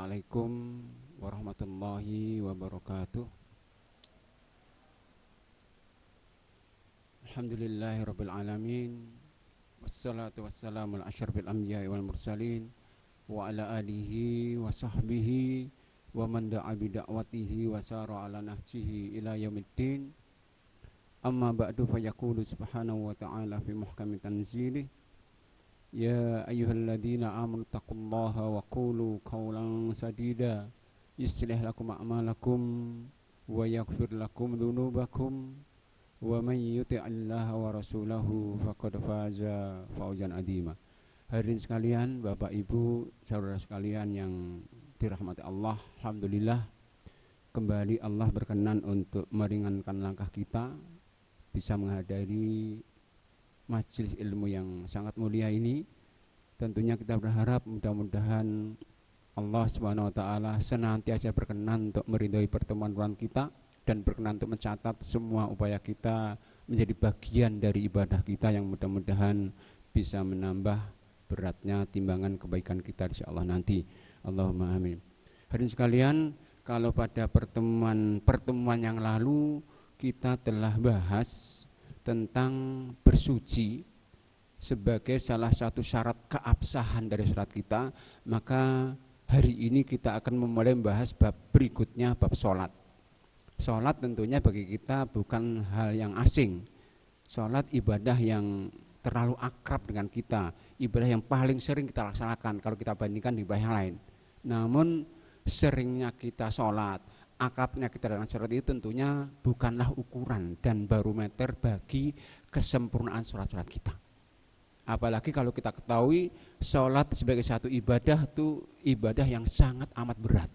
Assalamualaikum warahmatullahi wabarakatuh. Alhamdulillahirabbil alamin. Wassalatu wassalamu ala asyrafil anbiya'i wal mursalin wa ala alihi wa sahbihi wa man da'a bi da'watihi wa sara ala nahjihi ila yaumiddin. Amma ba'du, fa yaqulu subhanahu wa ta'ala fi muhkami tanzilih: Ya ayyuhalladzina amanu taqullaha wa qulu qawlan sadida yuslih lakum a'malakum wa yaghfir lakum dzunubakum wa may yuti'illaha wa rasulahu faqad faza fawzan adzima. Hadirin sekalian, Bapak Ibu, saudara sekalian yang dirahmati Allah, alhamdulillah kembali Allah berkenan untuk meringankan langkah kita bisa menghadiri majelis ilmu yang sangat mulia ini. Tentunya kita berharap mudah-mudahan Allah Subhanahu wa taala senantiasa berkenan untuk meridhai pertemuan kita dan berkenan untuk mencatat semua upaya kita menjadi bagian dari ibadah kita yang mudah-mudahan bisa menambah beratnya timbangan kebaikan kita insyaallah nanti. Allahumma amin. Hadirin sekalian, kalau pada pertemuan yang lalu kita telah bahas tentang bersuci sebagai salah satu syarat keabsahan dari sholat kita, maka hari ini kita akan memulai membahas bab berikutnya, bab sholat. Sholat tentunya bagi kita bukan hal yang asing. Sholat ibadah yang terlalu akrab dengan kita, ibadah yang paling sering kita laksanakan kalau kita bandingkan di ibadah yang lain. Namun seringnya kita sholat, akrabnya kita dengan sholat itu tentunya bukanlah ukuran dan barometer bagi kesempurnaan sholat-sholat kita. Apalagi kalau kita ketahui sholat sebagai satu ibadah itu ibadah yang sangat amat berat.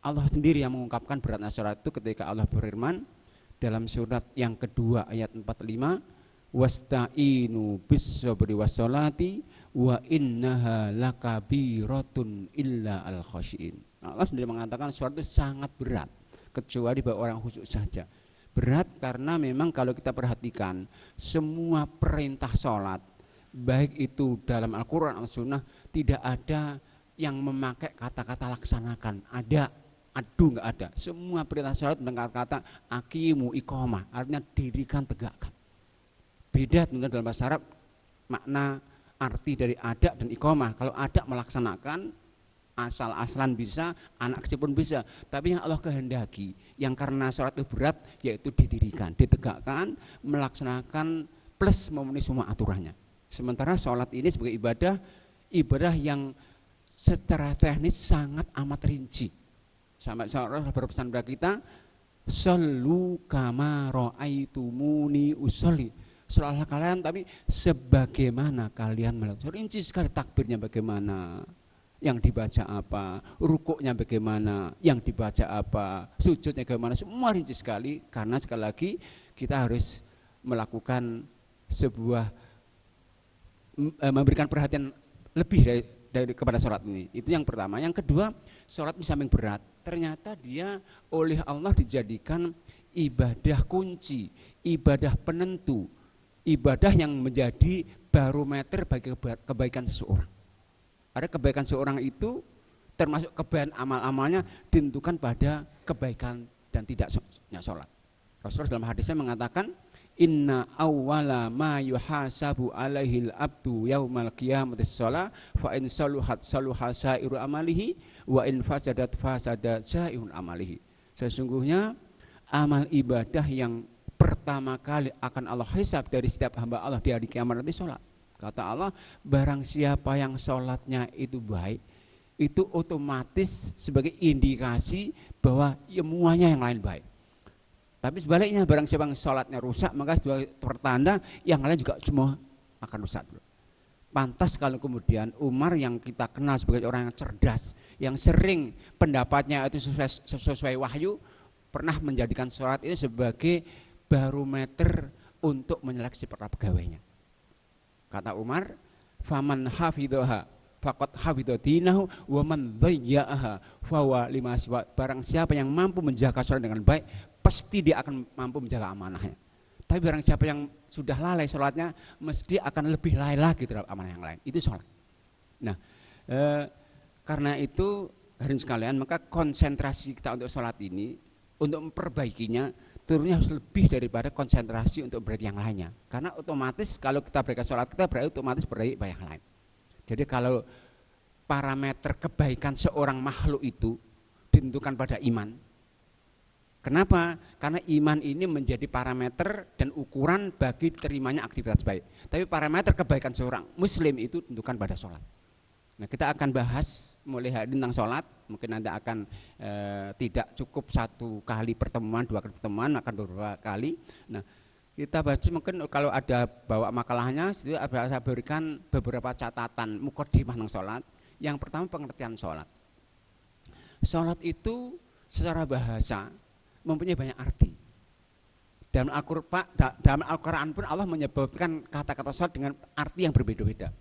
Allah sendiri yang mengungkapkan beratnya sholat itu ketika Allah berfirman dalam surat yang kedua ayat 45, wasta'inu bis-sabri was-sholati wa innaha lakabiratun illa al-khasyiin. Allah sendiri mengatakan sholat itu sangat berat, kecuali bagi orang khusyuk saja. Berat karena memang kalau kita perhatikan semua perintah sholat, baik itu dalam Al-Quran atau Sunnah, tidak ada yang memakai kata-kata laksanakan. Ada, adu nggak ada. Semua perintah sholat dengan kata aqimu iqamah, artinya dirikan, tegakkan. Beda tentunya dalam bahasa Arab makna arti dari ada dan iqamah. Kalau ada melaksanakan, asal-asalan bisa, anak kecil pun bisa. Tapi yang Allah kehendaki, yang karena sholat itu berat, yaitu didirikan, ditegakkan, melaksanakan plus memenuhi semua aturannya. Sementara sholat ini sebagai ibadah yang secara teknis sangat amat rinci. Sampai Allah berpesan kepada kita, shollu kama ra'aitumuni usolli. Sholatlah kalian tapi sebagaimana kalian melakukan. Rinci sekali takbirnya bagaimana, yang dibaca apa, rukuknya bagaimana, yang dibaca apa, sujudnya bagaimana, semua rinci sekali. Karena sekali lagi kita harus melakukan sebuah memberikan perhatian lebih dari kepada sholat ini. Itu yang pertama. Yang kedua, sholat di samping berat, ternyata dia oleh Allah dijadikan ibadah kunci, ibadah penentu, ibadah yang menjadi barometer bagi kebaikan seseorang. Ada kebaikan seorang itu termasuk kebaikan amal-amalnya ditentukan pada kebaikan dan tidaknya sholat. Rasulullah dalam hadisnya mengatakan, inna awwala ma yuhasabu alaihil abdu yaumal qiyamati sholat, fa in saluhat saluha sairu amalihi wa in fasadat fasada sairun amalihi. Sesungguhnya amal ibadah yang pertama kali akan Allah hisab dari setiap hamba Allah di hari kiamat nanti sholat. Kata Allah, barang siapa yang sholatnya itu baik, itu otomatis sebagai indikasi bahwa semuanya yang lain baik. Tapi sebaliknya, barang siapa yang sholatnya rusak, maka sebagai pertanda yang lain juga semua akan rusak. Pantas kalau kemudian Umar yang kita kenal sebagai orang yang cerdas, yang sering pendapatnya itu sesuai wahyu, pernah menjadikan sholat ini sebagai barometer untuk menyeleksi para pegawainya. Kata Umar, faman hafidhaha faqad hafidha dinahu wa man dhayya'aha fahuwa lima siwa. Barang siapa yang mampu menjaga sholat dengan baik, pasti dia akan mampu menjaga amanahnya. Tapi barang siapa yang sudah lalai sholatnya, mesti akan lebih lalai lagi terhadap amanah yang lain. Itu sholat. Nah, karena itu hadirin sekalian, maka konsentrasi kita untuk sholat ini, untuk memperbaikinya, turunnya harus lebih daripada konsentrasi untuk berarti yang lainnya. Karena otomatis kalau kita berikan sholat kita berarti otomatis berarti yang lain. Jadi kalau parameter kebaikan seorang makhluk itu ditentukan pada iman. Kenapa? Karena iman ini menjadi parameter dan ukuran bagi terimanya aktivitas baik. Tapi parameter kebaikan seorang muslim itu ditentukan pada sholat. Nah, kita akan bahas mulai hari tentang sholat. Mungkin nanti akan tidak cukup satu kali pertemuan, dua kali pertemuan, akan beberapa kali. Nah, kita baca mungkin kalau ada bawa makalahnya, saya berikan beberapa catatan mukadimah tentang sholat. Yang pertama pengertian sholat. Sholat itu secara bahasa mempunyai banyak arti. Dalam Al-Quran pun Allah menyebutkan kata-kata sholat dengan arti yang berbeda-beda.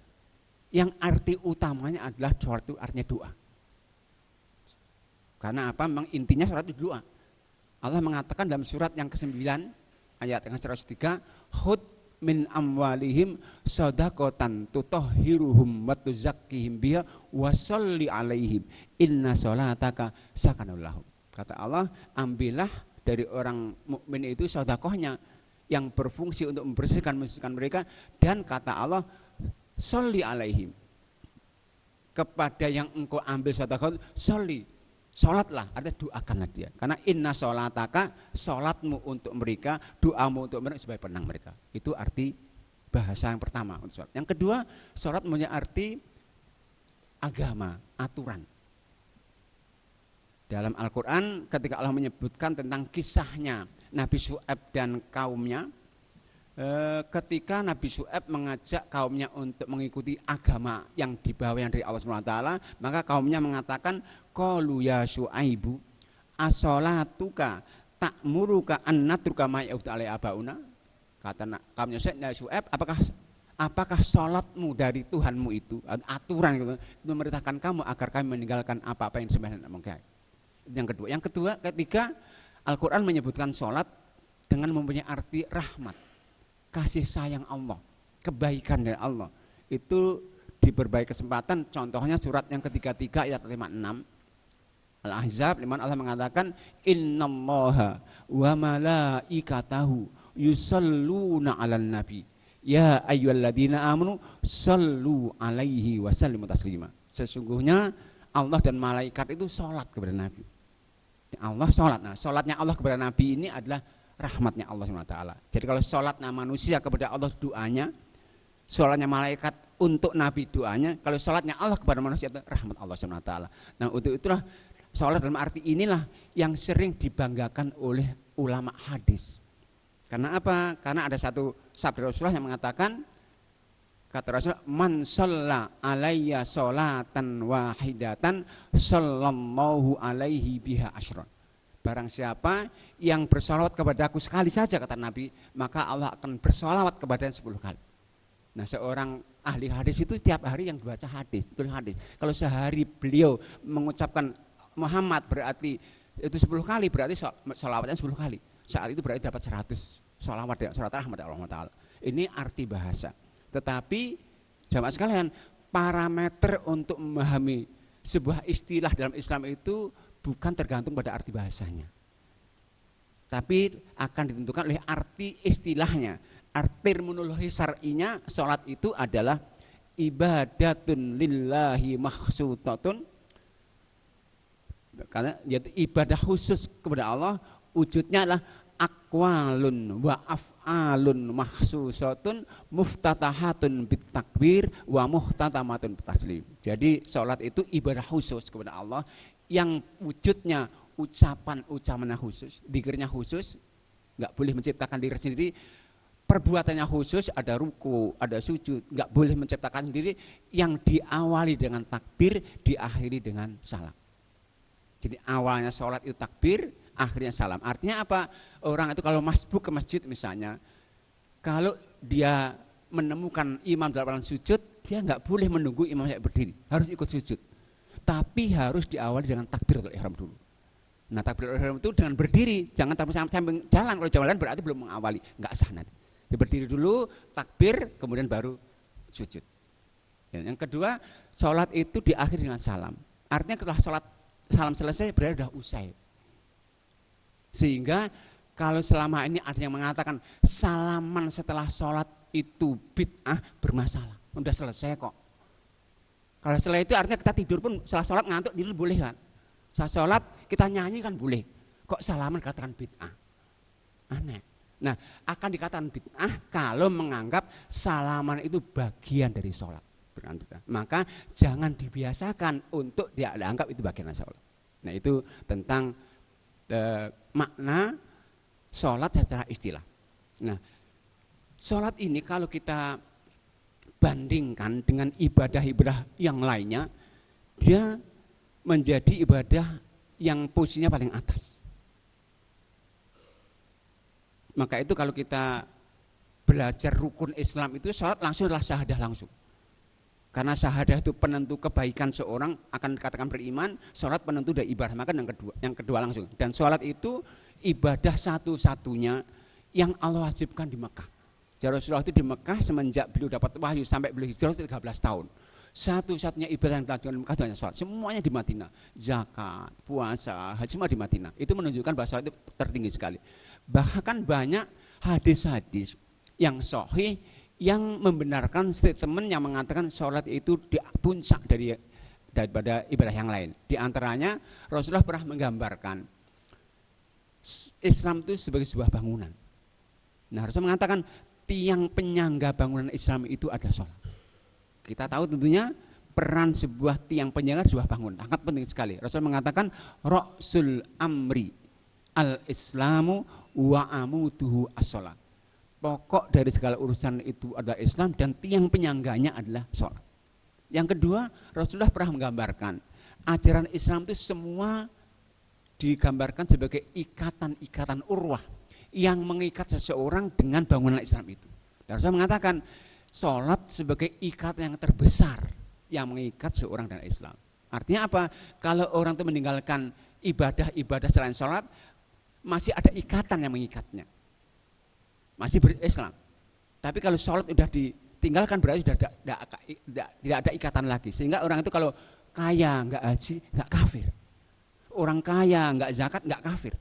Yang arti utamanya adalah sholat itu artinya doa. Karena apa? Memang intinya sholat itu doa. Allah mengatakan dalam surat yang ke-9 ayat yang ke-103, "Khudh min amwalihim shadaqatan tutahhiruhum wa tuzakkihim biha wa sholli 'alaihim inna sholataka sakanul lahum." Kata Allah, ambillah dari orang mukmin itu sedekahnya yang berfungsi untuk membersihkan mereka, dan kata Allah, sholli 'alaihim. Kepada yang engkau ambil sedekah, sholli, salatlah, artinya doakanlah dia. Karena inna sholataka, salatmu untuk mereka, doamu untuk mereka sebagai penang mereka. Itu arti bahasa yang pertama untuk salat. Yang kedua, salat punya arti agama, aturan. Dalam Al-Quran ketika Allah menyebutkan tentang kisahnya Nabi Syu'aib dan kaumnya, ketika Nabi Syu'aib mengajak kaumnya untuk mengikuti agama yang dibawanya dari Allah SWT, maka kaumnya mengatakan, qalu ya Syu'aibu asolatuka ta'muruka an natruka ma ya'budu alaihi abauna. Kata kaumnya Syu'aib, apakah salatmu dari Tuhanmu itu, aturan itu memerintahkan kamu agar kami meninggalkan apa-apa yang disembah dan mungkar. Yang kedua, ketika Al-Quran menyebutkan sholat dengan mempunyai arti rahmat, kasih sayang Allah, kebaikan dari Allah. Itu di berbagai kesempatan, contohnya surat yang ke-33 ayat 56 Al-Ahzab, di mana Allah mengatakan, innallaha wa malaikatahu yusalluna 'alan nabi ya ayyuhalladzina amanu sallu 'alaihi wa sallimu taslima. Sesungguhnya Allah dan malaikat itu sholat kepada Nabi. Allah sholat. Nah, sholatnya Allah kepada Nabi ini adalah rahmatnya Allah SWT. Jadi kalau sholatnya manusia kepada Allah doanya, sholatnya malaikat untuk Nabi doanya, kalau sholatnya Allah kepada manusia itu rahmat Allah SWT. Nah, untuk itulah sholat dalam arti inilah yang sering dibanggakan oleh ulama hadis. Karena apa? Karena ada satu sabda Rasulullah yang mengatakan, kata Rasul, man shalla alayya sholatan wahidatan sallallahu alaihi biha asyran. Barang siapa yang bersolawat kepada aku sekali saja, kata Nabi, maka Allah akan bersolawat kepada 10 kali. Nah, seorang ahli hadis itu setiap hari yang baca hadis, tulis hadis. Kalau sehari beliau mengucapkan Muhammad berarti itu 10 kali, berarti sholawatnya 10 kali. Saat itu berarti dapat 100 sholawat, surat rahmat Allah Ta'ala. Ini arti bahasa. Tetapi jamaah sekalian, parameter untuk memahami sebuah istilah dalam Islam itu bukan tergantung pada arti bahasanya, tapi akan ditentukan oleh arti istilahnya. Arti terminologi syar'inya, sholat itu adalah ibadatun lillahi makhsutatun, karena yaitu ibadah khusus kepada Allah, wujudnya adalah aqwalun wa af'alun mahsusatun muftatahatun bitakbir wa muhtatamatun bitaslim. Jadi sholat itu ibadah khusus kepada Allah yang wujudnya ucapannya khusus, zikirnya khusus, nggak boleh menciptakan diri sendiri. Perbuatannya khusus, ada ruku, ada sujud, nggak boleh menciptakan sendiri, yang diawali dengan takbir, diakhiri dengan salam. Jadi awalnya sholat itu takbir, akhirnya salam. Artinya apa? Orang itu kalau masbuk ke masjid misalnya, kalau dia menemukan imam dalam sujud, dia nggak boleh menunggu imam saya berdiri, harus ikut sujud. Tapi harus diawali dengan takbiratul ihram dulu. Nah, takbiratul ihram itu dengan berdiri, jangan sambil jalan. Kalau jalan berarti belum mengawali, nggak sah nanti. Dia berdiri dulu, takbir, kemudian baru sujud. Yang kedua, sholat itu diakhiri dengan salam. Artinya setelah sholat salam selesai berarti sudah usai. Sehingga kalau selama ini ada yang mengatakan salaman setelah sholat itu bid'ah, bermasalah. Udah selesai kok. Kalau setelah itu artinya kita tidur pun setelah sholat ngantuk tidur boleh kan? Setelah sholat kita nyanyi kan boleh. Kok salaman katakan bid'ah? Aneh. Nah, akan dikatakan bid'ah kalau menganggap salaman itu bagian dari sholat. Maka jangan dibiasakan untuk dianggap itu bagian dari sholat. Nah, itu tentang makna sholat secara istilah. Nah, sholat ini kalau kita bandingkan dengan ibadah-ibadah yang lainnya, dia menjadi ibadah yang posisinya paling atas. Maka itu kalau kita belajar rukun Islam itu sholat langsung adalah syahadah langsung. Karena syahadah itu penentu kebaikan seorang akan dikatakan beriman, sholat penentu dari ibadah. Maka yang kedua langsung. Dan sholat itu ibadah satu-satunya yang Allah wajibkan di Mekah. Jadi Rasulullah itu di Mekah semenjak beliau dapat wahyu sampai beliau hijrah 13 tahun. Satu-satunya ibadah yang dilakukan di Mekah itu hanya sholat. Semuanya di Madinah. Zakat, puasa, haji semua di Madinah. Itu menunjukkan bahwa sholat itu tertinggi sekali. Bahkan banyak hadis-hadis yang sahih yang membenarkan statement yang mengatakan sholat itu di puncak daripada ibadah yang lain. Di antaranya Rasulullah pernah menggambarkan Islam itu sebagai sebuah bangunan. Nah, Rasulullah mengatakan tiang penyangga bangunan Islam itu ada sholat. Kita tahu tentunya peran sebuah tiang penyangga sebuah bangunan sangat penting sekali. Rasul mengatakan ra'sul amri al-islamu wa amuduhu as-sholat. Pokok dari segala urusan itu adalah Islam dan tiang penyangganya adalah sholat. Yang kedua, Rasulullah pernah menggambarkan ajaran Islam itu semua digambarkan sebagai ikatan-ikatan urwah yang mengikat seseorang dengan bangunan Islam itu. Dan Rasul mengatakan sholat sebagai ikatan yang terbesar yang mengikat seorang dengan Islam. Artinya apa? Kalau orang itu meninggalkan ibadah-ibadah selain sholat, masih ada ikatan yang mengikatnya. Masih berislam. Tapi kalau sholat sudah ditinggalkan berarti sudah tidak ada ikatan lagi. Sehingga orang itu kalau kaya nggak haji nggak kafir. Orang kaya nggak zakat nggak kafir.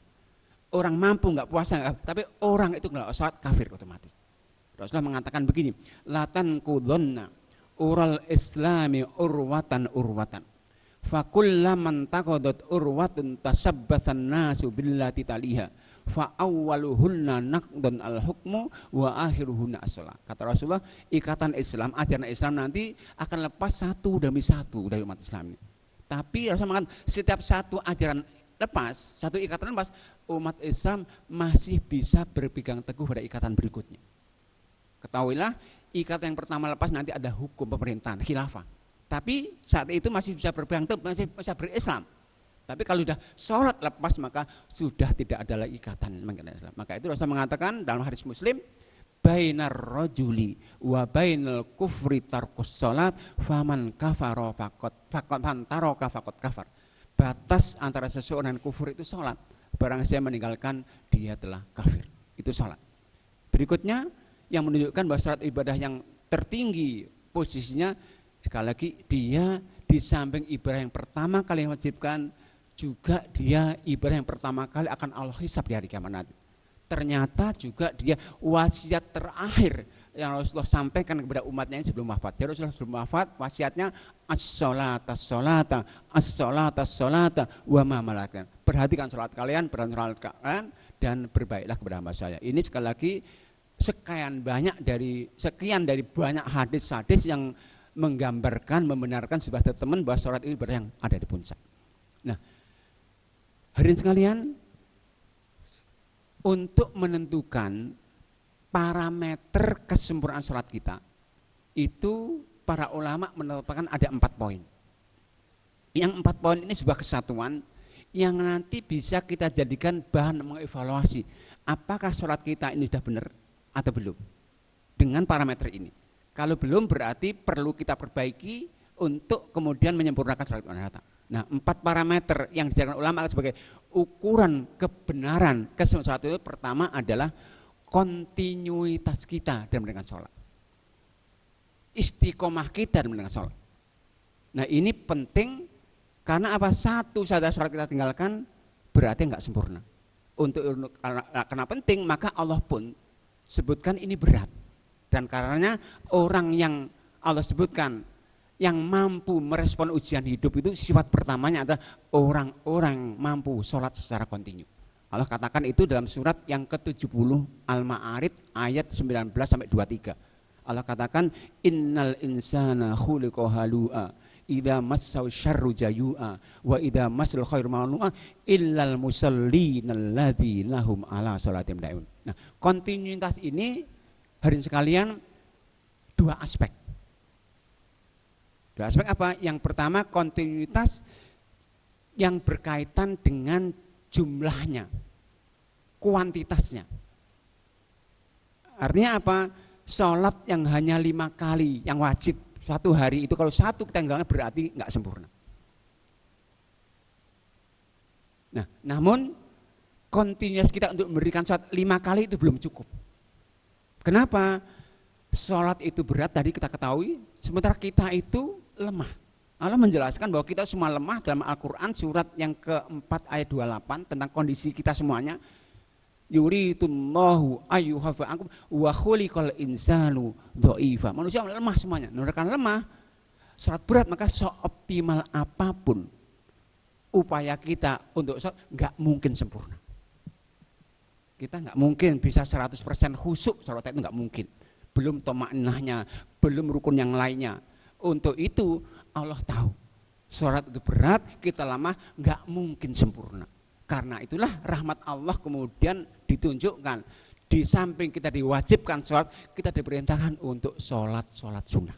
Orang mampu nggak puasa nggak kafir. Tapi orang itu nggak sholat kafir otomatis. Rasulullah mengatakan begini, latan kudonna ural islami urwatan. Fakullaman taqadat urwatun tasabbathan nasu billati taliha. Fa awwaluhunna naqdun al-hukmu wa akhiruhunna as-shalah. Kata Rasulullah, ikatan Islam, ajaran Islam nanti akan lepas satu demi satu dari umat Islam ini. Tapi Rasulullah mengatakan setiap satu ajaran lepas, satu ikatan lepas, umat Islam masih bisa berpegang teguh pada ikatan berikutnya. Ketahuilah, ikatan yang pertama lepas nanti ada hukum pemerintahan, khilafah. Tapi saat itu masih bisa berpegang teguh, masih bisa berislam. Tapi kalau sudah sholat lepas maka sudah tidak ada lagi ikatan mengenai Islam. Maka itu Rasulullah mengatakan dalam hadis Muslim, bainar rajuli wa bainal kufri tarkus sholat faman kafara faqad kafar. Batas antara seseorang dan kufur itu sholat. Barang siapa meninggalkan dia telah kafir. Itu sholat. Berikutnya yang menunjukkan bahwa sholat ibadah yang tertinggi posisinya, sekali lagi dia di samping ibadah yang pertama kali wajibkan, juga dia ibadah yang pertama kali akan Allah hisab di hari kiamat nanti. Ternyata juga dia wasiat terakhir yang Rasulullah sampaikan kepada umatnya sebelum wafat. Jadi Rasulullah sebelum wafat wasiatnya as-sholata wa ma malakat. Perhatikan sholat kalian, dan berbaiklah kepada hamba saya. Ini sekali lagi sekian dari banyak hadis-hadis yang menggambarkan, membenarkan sebuah statement bahwa sholat itu ibadah yang ada di puncak. Nah, hadirin sekalian, untuk menentukan parameter kesempurnaan sholat kita, itu para ulama menetapkan ada 4 poin. Yang 4 poin ini sebuah kesatuan yang nanti bisa kita jadikan bahan mengevaluasi apakah sholat kita ini sudah benar atau belum dengan parameter ini. Kalau belum berarti perlu kita perbaiki untuk kemudian menyempurnakan sholat kita. Nah, 4 parameter yang dijadikan ulama sebagai ukuran kebenaran kesempurnaan sholat itu, pertama adalah kontinuitas kita dalam menunaikan sholat, istiqomah kita dalam menunaikan sholat. Nah, ini penting Karena apa? Satu saja sholat kita tinggalkan berarti nggak sempurna. Karena penting, maka Allah pun sebutkan ini berat. Dan karenanya orang yang Allah sebutkan yang mampu merespon ujian hidup itu sifat pertamanya adalah orang-orang mampu sholat secara kontinu. Allah katakan itu dalam surat yang ke-70 Al-Ma'arij ayat 19 sampai 23. Allah katakan innal insana khuliqa halu'a idza massau syarru jayu'a wa idza massal khairu manu'a illal musallina alladzina hum ala sholatim da'imun. Nah, kontinuitas ini hadirin sekalian dua aspek. Dua aspek apa? Yang pertama kontinuitas yang berkaitan dengan jumlahnya, kuantitasnya. Artinya apa? Sholat yang hanya 5 kali yang wajib satu hari itu kalau satu kita tinggalkan berarti nggak sempurna. Nah, namun kontinuitas kita untuk memberikan sholat 5 kali itu belum cukup. Kenapa? Sholat itu berat tadi kita ketahui, sementara kita itu lemah. Allah menjelaskan bahwa kita semua lemah dalam Al-Quran surat yang ke-4 ayat 28 tentang kondisi kita semuanya. Yuridullahu ayyuhafa'akum wa khuliqal insanu dha'ifa. Manusia lemah semuanya. Karena lemah, sholat berat, maka seoptimal apapun upaya kita untuk sholat nggak mungkin sempurna. Kita nggak mungkin bisa 100% khusyuk, sholat itu nggak mungkin. Belum thama'nahnya, belum rukun yang lainnya. Untuk itu Allah tahu sholat itu berat, kita lama, nggak mungkin sempurna. Karena itulah rahmat Allah kemudian ditunjukkan. Di samping kita diwajibkan sholat, kita diperintahkan untuk sholat sunnah.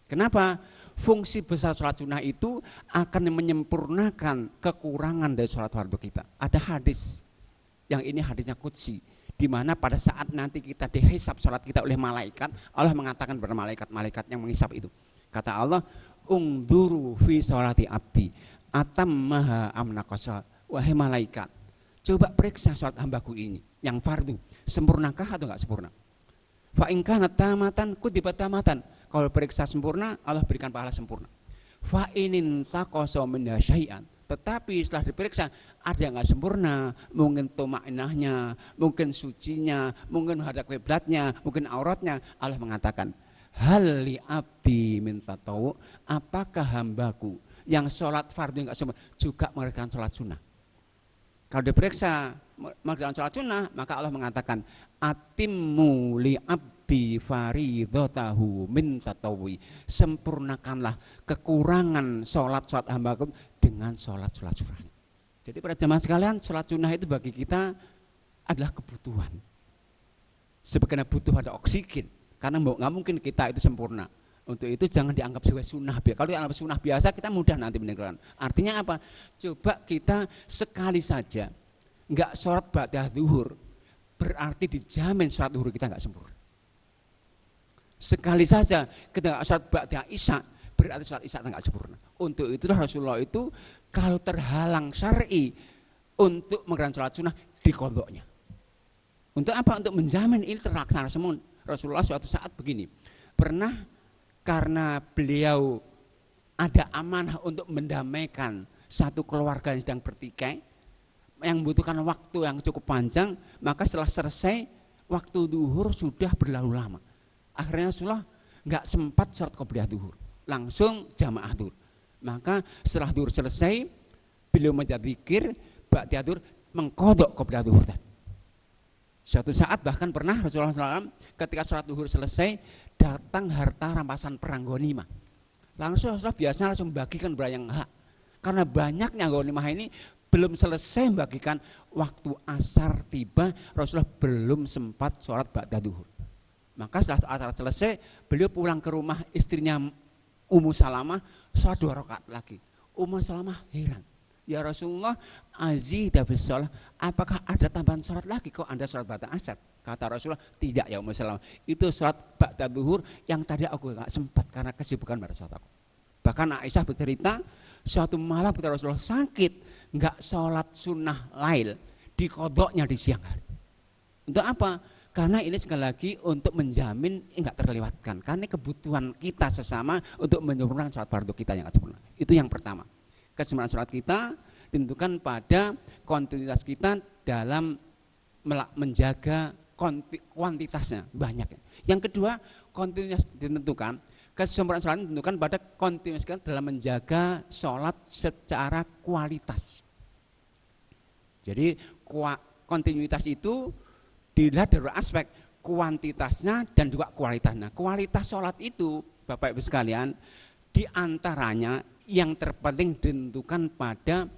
Kenapa? Fungsi besar sholat sunnah itu akan menyempurnakan kekurangan dari sholat fardu kita. Ada hadis, yang ini hadisnya qudsi, di mana pada saat nanti kita dihisab sholat kita oleh malaikat, Allah mengatakan kepada malaikat yang menghisab itu. Kata Allah, ungduru fi sholati abdi, atammaha amnaqasa. Wahai malaikat, coba periksa sholat hambaku ini, yang fardu, sempurnakah atau enggak sempurna? Fa in kanat tamatan kutibat tamatan. Kalau periksa sempurna, Allah berikan pahala sempurna. Fa in taqasa min syai'an. Tetapi setelah diperiksa ada yang enggak sempurna, mungkin tumainahnya, mungkin sucinya, mungkin hadap kiblatnya, mungkin auratnya, Allah mengatakan, hal li abdi min tatawu, apakah hambaku yang sholat fardu enggak sempurna juga mengerjakan sholat sunnah? Kalau diperiksa mengerjakan sholat sunnah, maka Allah mengatakan atimmu li abdi faridatahu min tatawi, sempurnakanlah kekurangan sholat hambaku dengan sholat sunnah. Jadi para jemaah sekalian, sholat sunnah itu bagi kita adalah kebutuhan. Sebagaimana butuh ada oksigen, karena nggak mungkin kita itu sempurna. Untuk itu jangan dianggap sebagai sunnah. Kalau dianggap sunnah biasa, kita mudah nanti meninggalkan. Artinya apa? Coba kita sekali saja nggak sholat ba'da zuhur, berarti dijamin sholat zuhur kita nggak sempurna. Sekali saja kita nggak sholat ba'da isya, berarti sholat isya nggak sempurna. Untuk itulah Rasulullah itu kalau terhalang syar'i untuk mengerjakan sholat sunnah, dikodoknya. Untuk apa? Untuk menjamin ini terlaksana semua. Rasulullah suatu saat begini, pernah karena beliau ada amanah untuk mendamaikan satu keluarga yang sedang bertikai, yang membutuhkan waktu yang cukup panjang, maka setelah selesai waktu duhur sudah berlalu lama. Akhirnya Rasulullah nggak sempat sholat qobliyah duhur, langsung jamaah duhur. Maka setelah duhur selesai, beliau menjadi zikir, ba'da duhur mengkodok qobliyah duhur tadi. Suatu saat bahkan pernah Rasulullah SAW ketika sholat duhur selesai datang harta rampasan perang ghanimah. Langsung Rasulullah biasanya langsung membagikan kepada yang hak. Karena banyaknya ghanimah ini belum selesai membagikan, waktu asar tiba Rasulullah belum sempat sholat ba'da duhur. Maka setelah asar selesai beliau pulang ke rumah istrinya Ummu Salamah, sholat 2 rakaat lagi. Ummu Salamah heran. Ya Rasulullah, azida bis shalah, apakah ada tambahan sholat lagi kok Anda sholat ba'da asar? Kata Rasulullah, tidak ya Ummu Salamah, itu sholat ba'da duhur yang tadi aku enggak sempat karena kesibukan pada sholat aku. Bahkan Aisyah bercerita, suatu malam ketika Rasulullah sakit, enggak sholat sunnah lail, dikodoknya di siang hari. Untuk apa? Karena ini sekali lagi untuk menjamin enggak terlewatkan. Karena kebutuhan kita sesama untuk menyempurnakan sholat fardu kita yang sempurna. Itu yang pertama. Kesempurnaan sholat kita ditentukan pada kontinuitas kita dalam menjaga kuantitasnya banyak. Yang kedua, kontinuitas ditentukan, kesempurnaan sholat ditentukan pada kontinuitas kita dalam menjaga sholat secara kualitas. Jadi kontinuitas itu dilihat dari aspek kuantitasnya dan juga kualitasnya. Kualitas sholat itu, Bapak Ibu sekalian, diantaranya yang terpenting ditentukan pada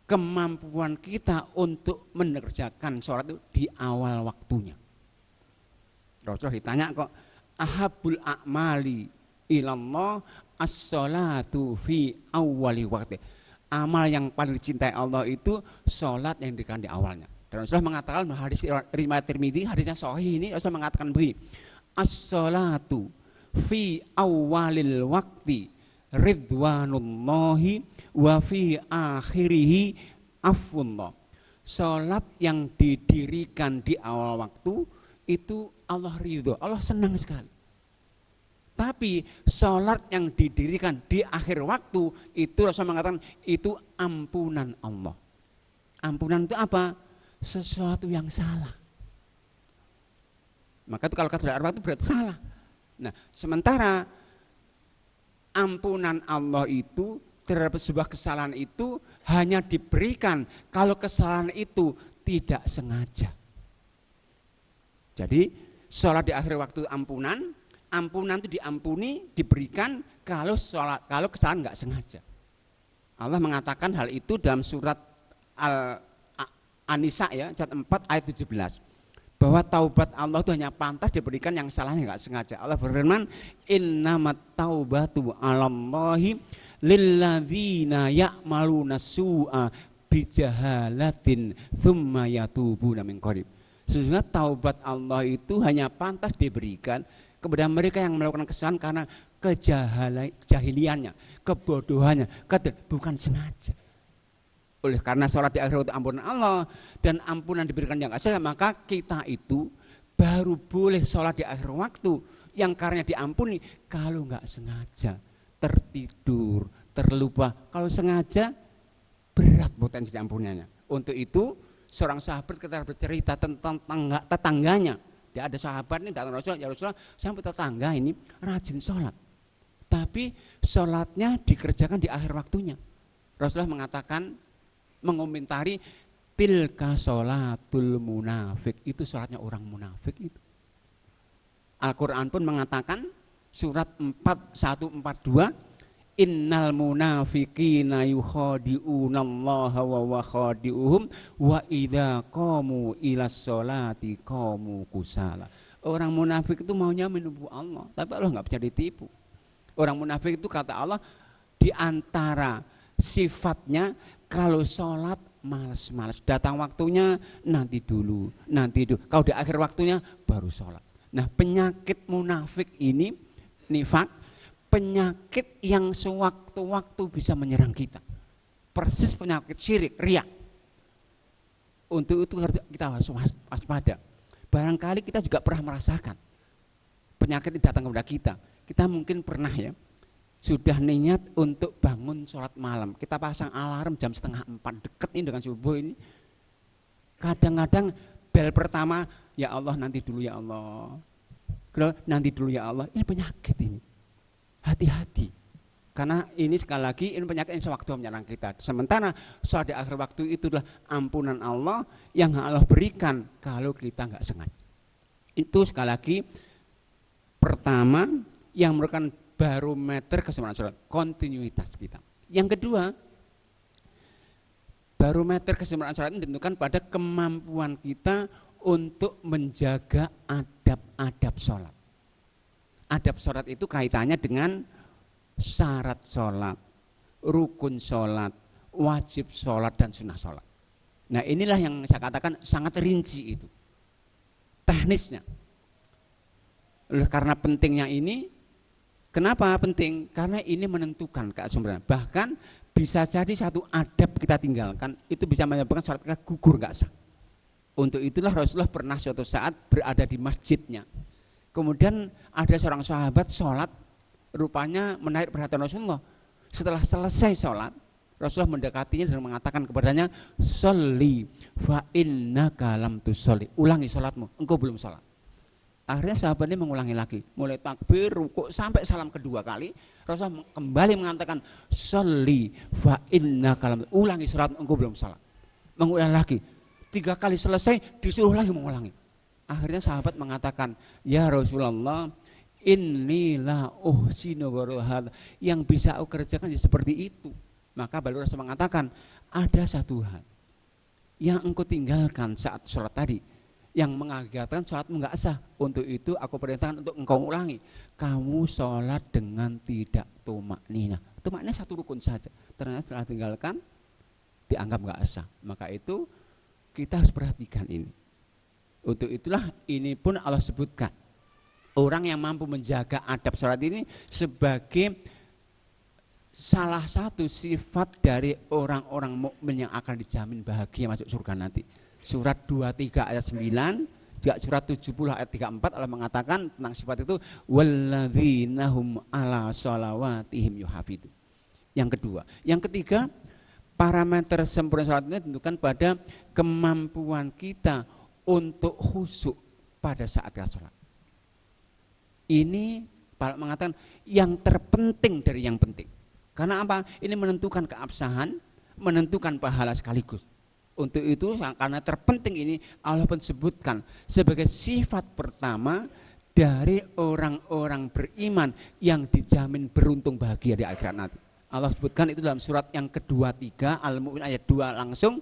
kemampuan kita untuk mengerjakan sholat itu di awal waktunya. Rasulullah ditanya kok, ahabul a'mali ilallah as-sholatu fi awwali waqti. Amal yang paling dicintai Allah itu sholat yang dikatakan di awalnya. Dan Rasulullah mengatakan hadis riwayat Tirmidzi, hadisnya sahih ini, Rasulullah mengatakan begini, as-sholatu fi awwalil waqti ridwanullahi wa fi akhirihi afwullah. Salat yang didirikan di awal waktu itu Allah ridho, Allah senang sekali. Tapi salat yang didirikan di akhir waktu itu Rasul mengatakan itu ampunan Allah. Ampunan itu apa? Sesuatu yang salah. Maka itu kalau kata akhir waktu berarti salah. Nah, sementara ampunan Allah itu terhadap sebuah kesalahan itu hanya diberikan kalau kesalahan itu tidak sengaja. Jadi sholat di akhir waktu ampunan itu diampuni, diberikan kalau kesalahan nggak sengaja. Allah mengatakan hal itu dalam surat An-Nisa ya, surat 4 ayat 17. Bahwa taubat Allah itu hanya pantas diberikan yang salahnya nggak sengaja. Allah berfirman, innamat taubatu 'alallahi lilladzina ya'maluna su'a bijahalatin tsumma yatubuna min qarib. Sesungguhnya taubat Allah itu hanya pantas diberikan kepada mereka yang melakukan kesalahan karena kejahiliannya, kebodohannya, bukan sengaja. Oleh karena sholat di akhir waktu ampunan Allah dan ampunan diberikan yang asal, maka kita itu baru boleh sholat di akhir waktu yang karena diampuni kalau nggak sengaja, tertidur, terlupa. Kalau sengaja berat potensi diampuniannya. Untuk itu seorang sahabat ketika bercerita tentang tetangganya, dia ada sahabat ini datang Rasulullah, ya Rasulullah, sampai tetangga ini rajin sholat, tapi sholatnya dikerjakan di akhir waktunya. Rasulullah mengatakan, mengomentari, tilka sholatul munafik, itu sholatnya orang munafik itu. Al-Quran pun mengatakan surat 4142, innal munafiqina yukhadi'unallaha wa huwa khadi'uhum wa idza qamu ilas sholati qamu kusala. Orang munafik itu maunya menipu Allah, tapi Allah nggak bisa ditipu. Orang munafik itu kata Allah di antara sifatnya kalau sholat malas-malas, datang waktunya nanti dulu. Kalau di akhir waktunya baru sholat. Nah, penyakit munafik ini, nifak, penyakit yang sewaktu-waktu bisa menyerang kita. Persis penyakit syirik, riya. Untuk itu kita harus waspada. Barangkali kita juga pernah merasakan penyakit ini datang kepada kita. Kita mungkin pernah ya, sudah niat untuk bangun sholat malam, kita pasang alarm jam 3:30, deket ini dengan subuh ini. Kadang-kadang bel pertama, ya Allah nanti dulu ya Allah, nanti dulu ya Allah. Ini penyakit ini, hati-hati, karena ini sekali lagi ini penyakit yang sewaktu menyerang kita. Sementara sholat di akhir waktu itu adalah ampunan Allah yang Allah berikan kalau kita nggak sengaja. Itu sekali lagi pertama yang merupakan barometer kesempurnaan sholat, kontinuitas kita. Yang kedua, barometer kesempurnaan sholat ini ditentukan pada kemampuan kita untuk menjaga adab-adab sholat. Adab sholat itu kaitannya dengan syarat sholat, rukun sholat, wajib sholat, dan sunnah sholat. Nah, inilah yang saya katakan sangat rinci itu, teknisnya. Oleh karena pentingnya ini, kenapa penting? Karena ini menentukan kesempurnaan. Bahkan bisa jadi satu adab kita tinggalkan, itu bisa menyebabkan sholat kita gugur nggak sah. Untuk itulah Rasulullah pernah suatu saat berada di masjidnya. Kemudian ada seorang sahabat sholat, rupanya menarik perhatian Rasulullah. Setelah selesai sholat, Rasulullah mendekatinya dan mengatakan kepadanya, "Sholli fa innaka lam tusolli." Ulangi salatmu, engkau belum salat. Akhirnya sahabat ini mengulangi lagi, mulai takbir, rukuk sampai salam kedua kali. Rasulullah kembali mengatakan, "Sholli fa innaka lam." Ulangi salatmu, engkau belum salat. Mengulangi lagi. 3 kali selesai, disuruh lagi mengulangi. Akhirnya sahabat mengatakan, "Ya Rasulullah, inilah uhsinu ghairuha." Yang bisa aku kerjakan seperti itu. Maka baru Rasul mengatakan, ada satu hal yang engkau tinggalkan saat sholat tadi, yang mengakibatkan sholatmu nggak sah. Untuk itu aku perintahkan untuk engkau ulangi. Kamu sholat dengan tidak tumakninah. Tumakninah satu rukun saja. Ternyata setelah tinggalkan, dianggap nggak sah. Maka itu kita harus perhatikan ini. Untuk itulah ini pun Allah sebutkan. Orang yang mampu menjaga adab sholat ini sebagai salah satu sifat dari orang-orang mukmin yang akan dijamin bahagia masuk surga nanti. Surat 23 ayat 9, juga surat 70 ayat 34 Allah mengatakan tentang sifat itu, walladzina hum ala sholawatihim yuhafidun. Yang kedua, yang ketiga, parameter sempurna salat ini ditentukan pada kemampuan kita untuk khusyuk pada saat kita salat. Ini Pak mengatakan yang terpenting dari yang penting. Karena apa? Ini menentukan keabsahan, menentukan pahala sekaligus. Untuk itu, karena terpenting ini, Allah pun sebutkan sebagai sifat pertama dari orang-orang beriman yang dijamin beruntung bahagia di akhirat nanti. Allah sebutkan itu dalam surat yang kedua 3, Al-Mu'min ayat 2 langsung,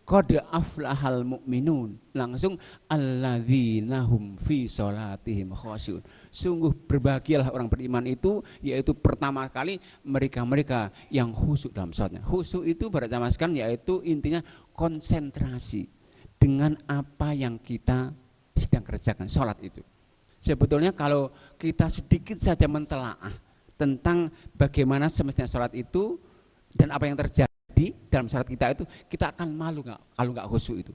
qad aflahal mu'minun, langsung alladzina hum fi sholatihim khashi'un. Sungguh berbahagialah orang beriman itu, yaitu pertama kali mereka-mereka yang khusyuk dalam sholatnya. Khusyuk itu berjamaskan yaitu intinya konsentrasi dengan apa yang kita sedang kerjakan, sholat itu. Sebetulnya kalau kita sedikit saja mentelaah tentang bagaimana semestinya sholat itu dan apa yang terjadi dalam sholat kita itu, kita akan malu kalau nggak khusyuk itu.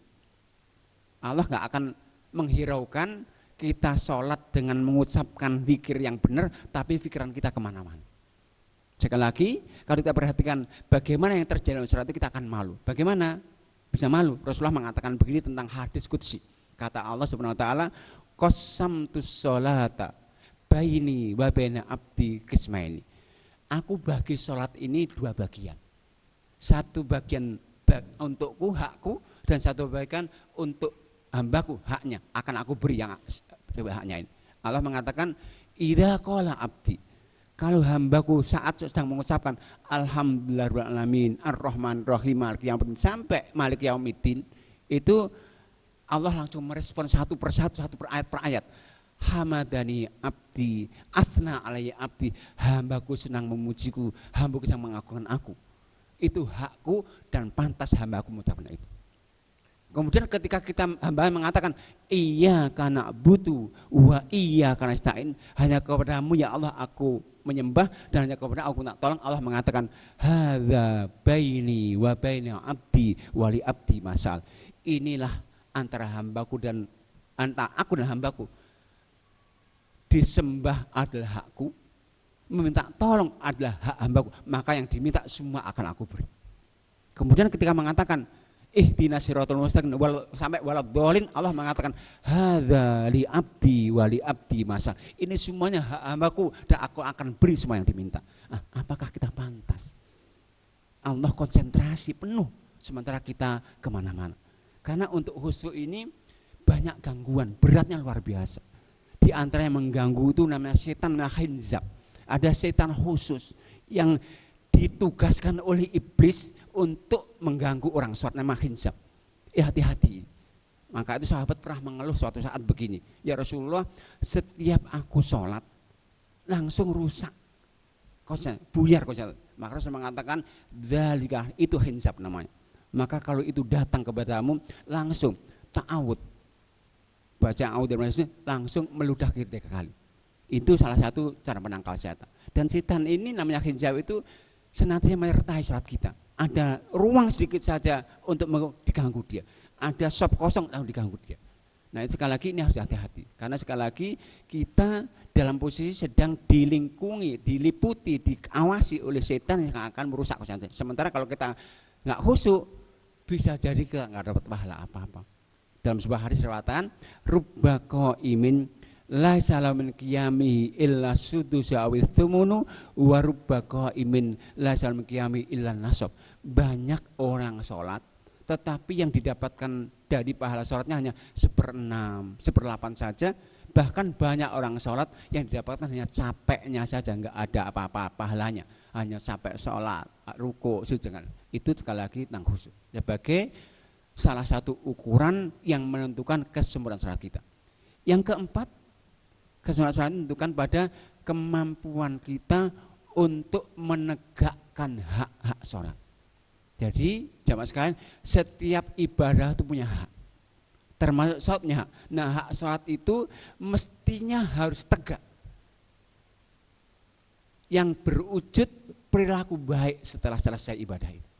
Allah nggak akan menghiraukan kita sholat dengan mengucapkan zikir yang benar, tapi pikiran kita kemana-mana. Sekali lagi, kalau kita perhatikan bagaimana yang terjadi dalam sholat itu, kita akan malu. Bagaimana bisa malu? Rasulullah mengatakan begini tentang hadis qudsi. Kata Allah Subhanahu Wa Taala, qasamtus sholata baini wa baina abdi qismaini. Aku bagi sholat ini 2 bagian. Satu bagian untukku, hakku, dan satu bagian untuk hambaku, haknya. Akan aku beri yang haknya ini. Allah mengatakan, idza qala abdi, kalau hambaku saat sedang mengucapkan alhamdulillahirabbil alamin arrahmanir rahim maliki yaumiddin sampai maliki yaumiddin, itu Allah langsung merespon satu persatu, satu per ayat. Hamadani abdi, asna alayya abdi, hambaku senang memujiku, hambaku senang mengagungkan aku. Itu hakku dan pantas hambaku mengucapkan itu. Kemudian ketika kita hamba mengatakan iya karena butuh wa iya karena nasta'in, hanya kepadamu ya Allah aku menyembah dan hanya kepada aku nak tolong, Allah mengatakan hadza baini wa baina abdi wa li abdi masal. Inilah antara hambaku dan antara aku dan hambaku. Disembah adalah hakku, meminta tolong adalah hak hambaku, maka yang diminta semua akan aku beri. Kemudian ketika mengatakan ihdinas siratal mustaqim sampai waladhdallin, Allah mengatakan hadza li abdi wa li abdi masa. Ini semuanya hak hambaku dan aku akan beri semua yang diminta. Apakah kita pantas? Allah konsentrasi penuh sementara kita kemana-mana. Karena untuk khusyuk ini banyak gangguan, beratnya luar biasa. Di antara yang mengganggu itu namanya setan khinzab. Ada setan khusus yang ditugaskan oleh iblis untuk mengganggu orang sholat, nama khinzab. Hati-hati. Maka itu sahabat pernah mengeluh suatu saat begini, ya Rasulullah, setiap aku sholat langsung rusak, buyar konsep. Maka Rasul mengatakan dzalika, itu khinzab namanya. Maka kalau itu datang kepadamu, langsung ta'awud, baca a'udzu billahi, langsung meludah 3 kali. Itu salah satu cara menangkal setan. Dan setan ini namanya khinzab itu senantiasa menyertai salat kita. Ada ruang sedikit saja untuk diganggu dia. Ada sop kosong lalu diganggu dia. Nah, itu sekali lagi ini harus hati-hati. Karena sekali lagi kita dalam posisi sedang dilingkungi, diliputi, diawasi oleh setan yang akan merusak kesehatan. Sementara kalau kita nggak khusyuk, bisa jadi nggak dapat pahala apa-apa. Dalam sebuah hadis riwayatan, rubba qaimin la salamin qiyamihi illa sudusu awil thumunu wa rubba qaimin la salamin qiyamihi illa nasab. Banyak orang sholat, tetapi yang didapatkan dari pahala sholatnya hanya 1/6, 1/8 saja. Bahkan banyak orang sholat yang didapatkan hanya capeknya saja, nggak ada apa-apa pahalanya, hanya capek sholat, ruku, sujud. Itu sekali lagi tentang khusyuk sebagai salah satu ukuran yang menentukan kesempurnaan sholat kita. Yang keempat, kesempurnaan sholat menentukan pada kemampuan kita untuk menegakkan hak-hak sholat. Jadi jamaah sekalian, setiap ibadah itu punya hak, termasuk sholat punya hak. Nah, hak sholat itu mestinya harus tegak, yang berwujud perilaku baik setelah selesai ibadah itu.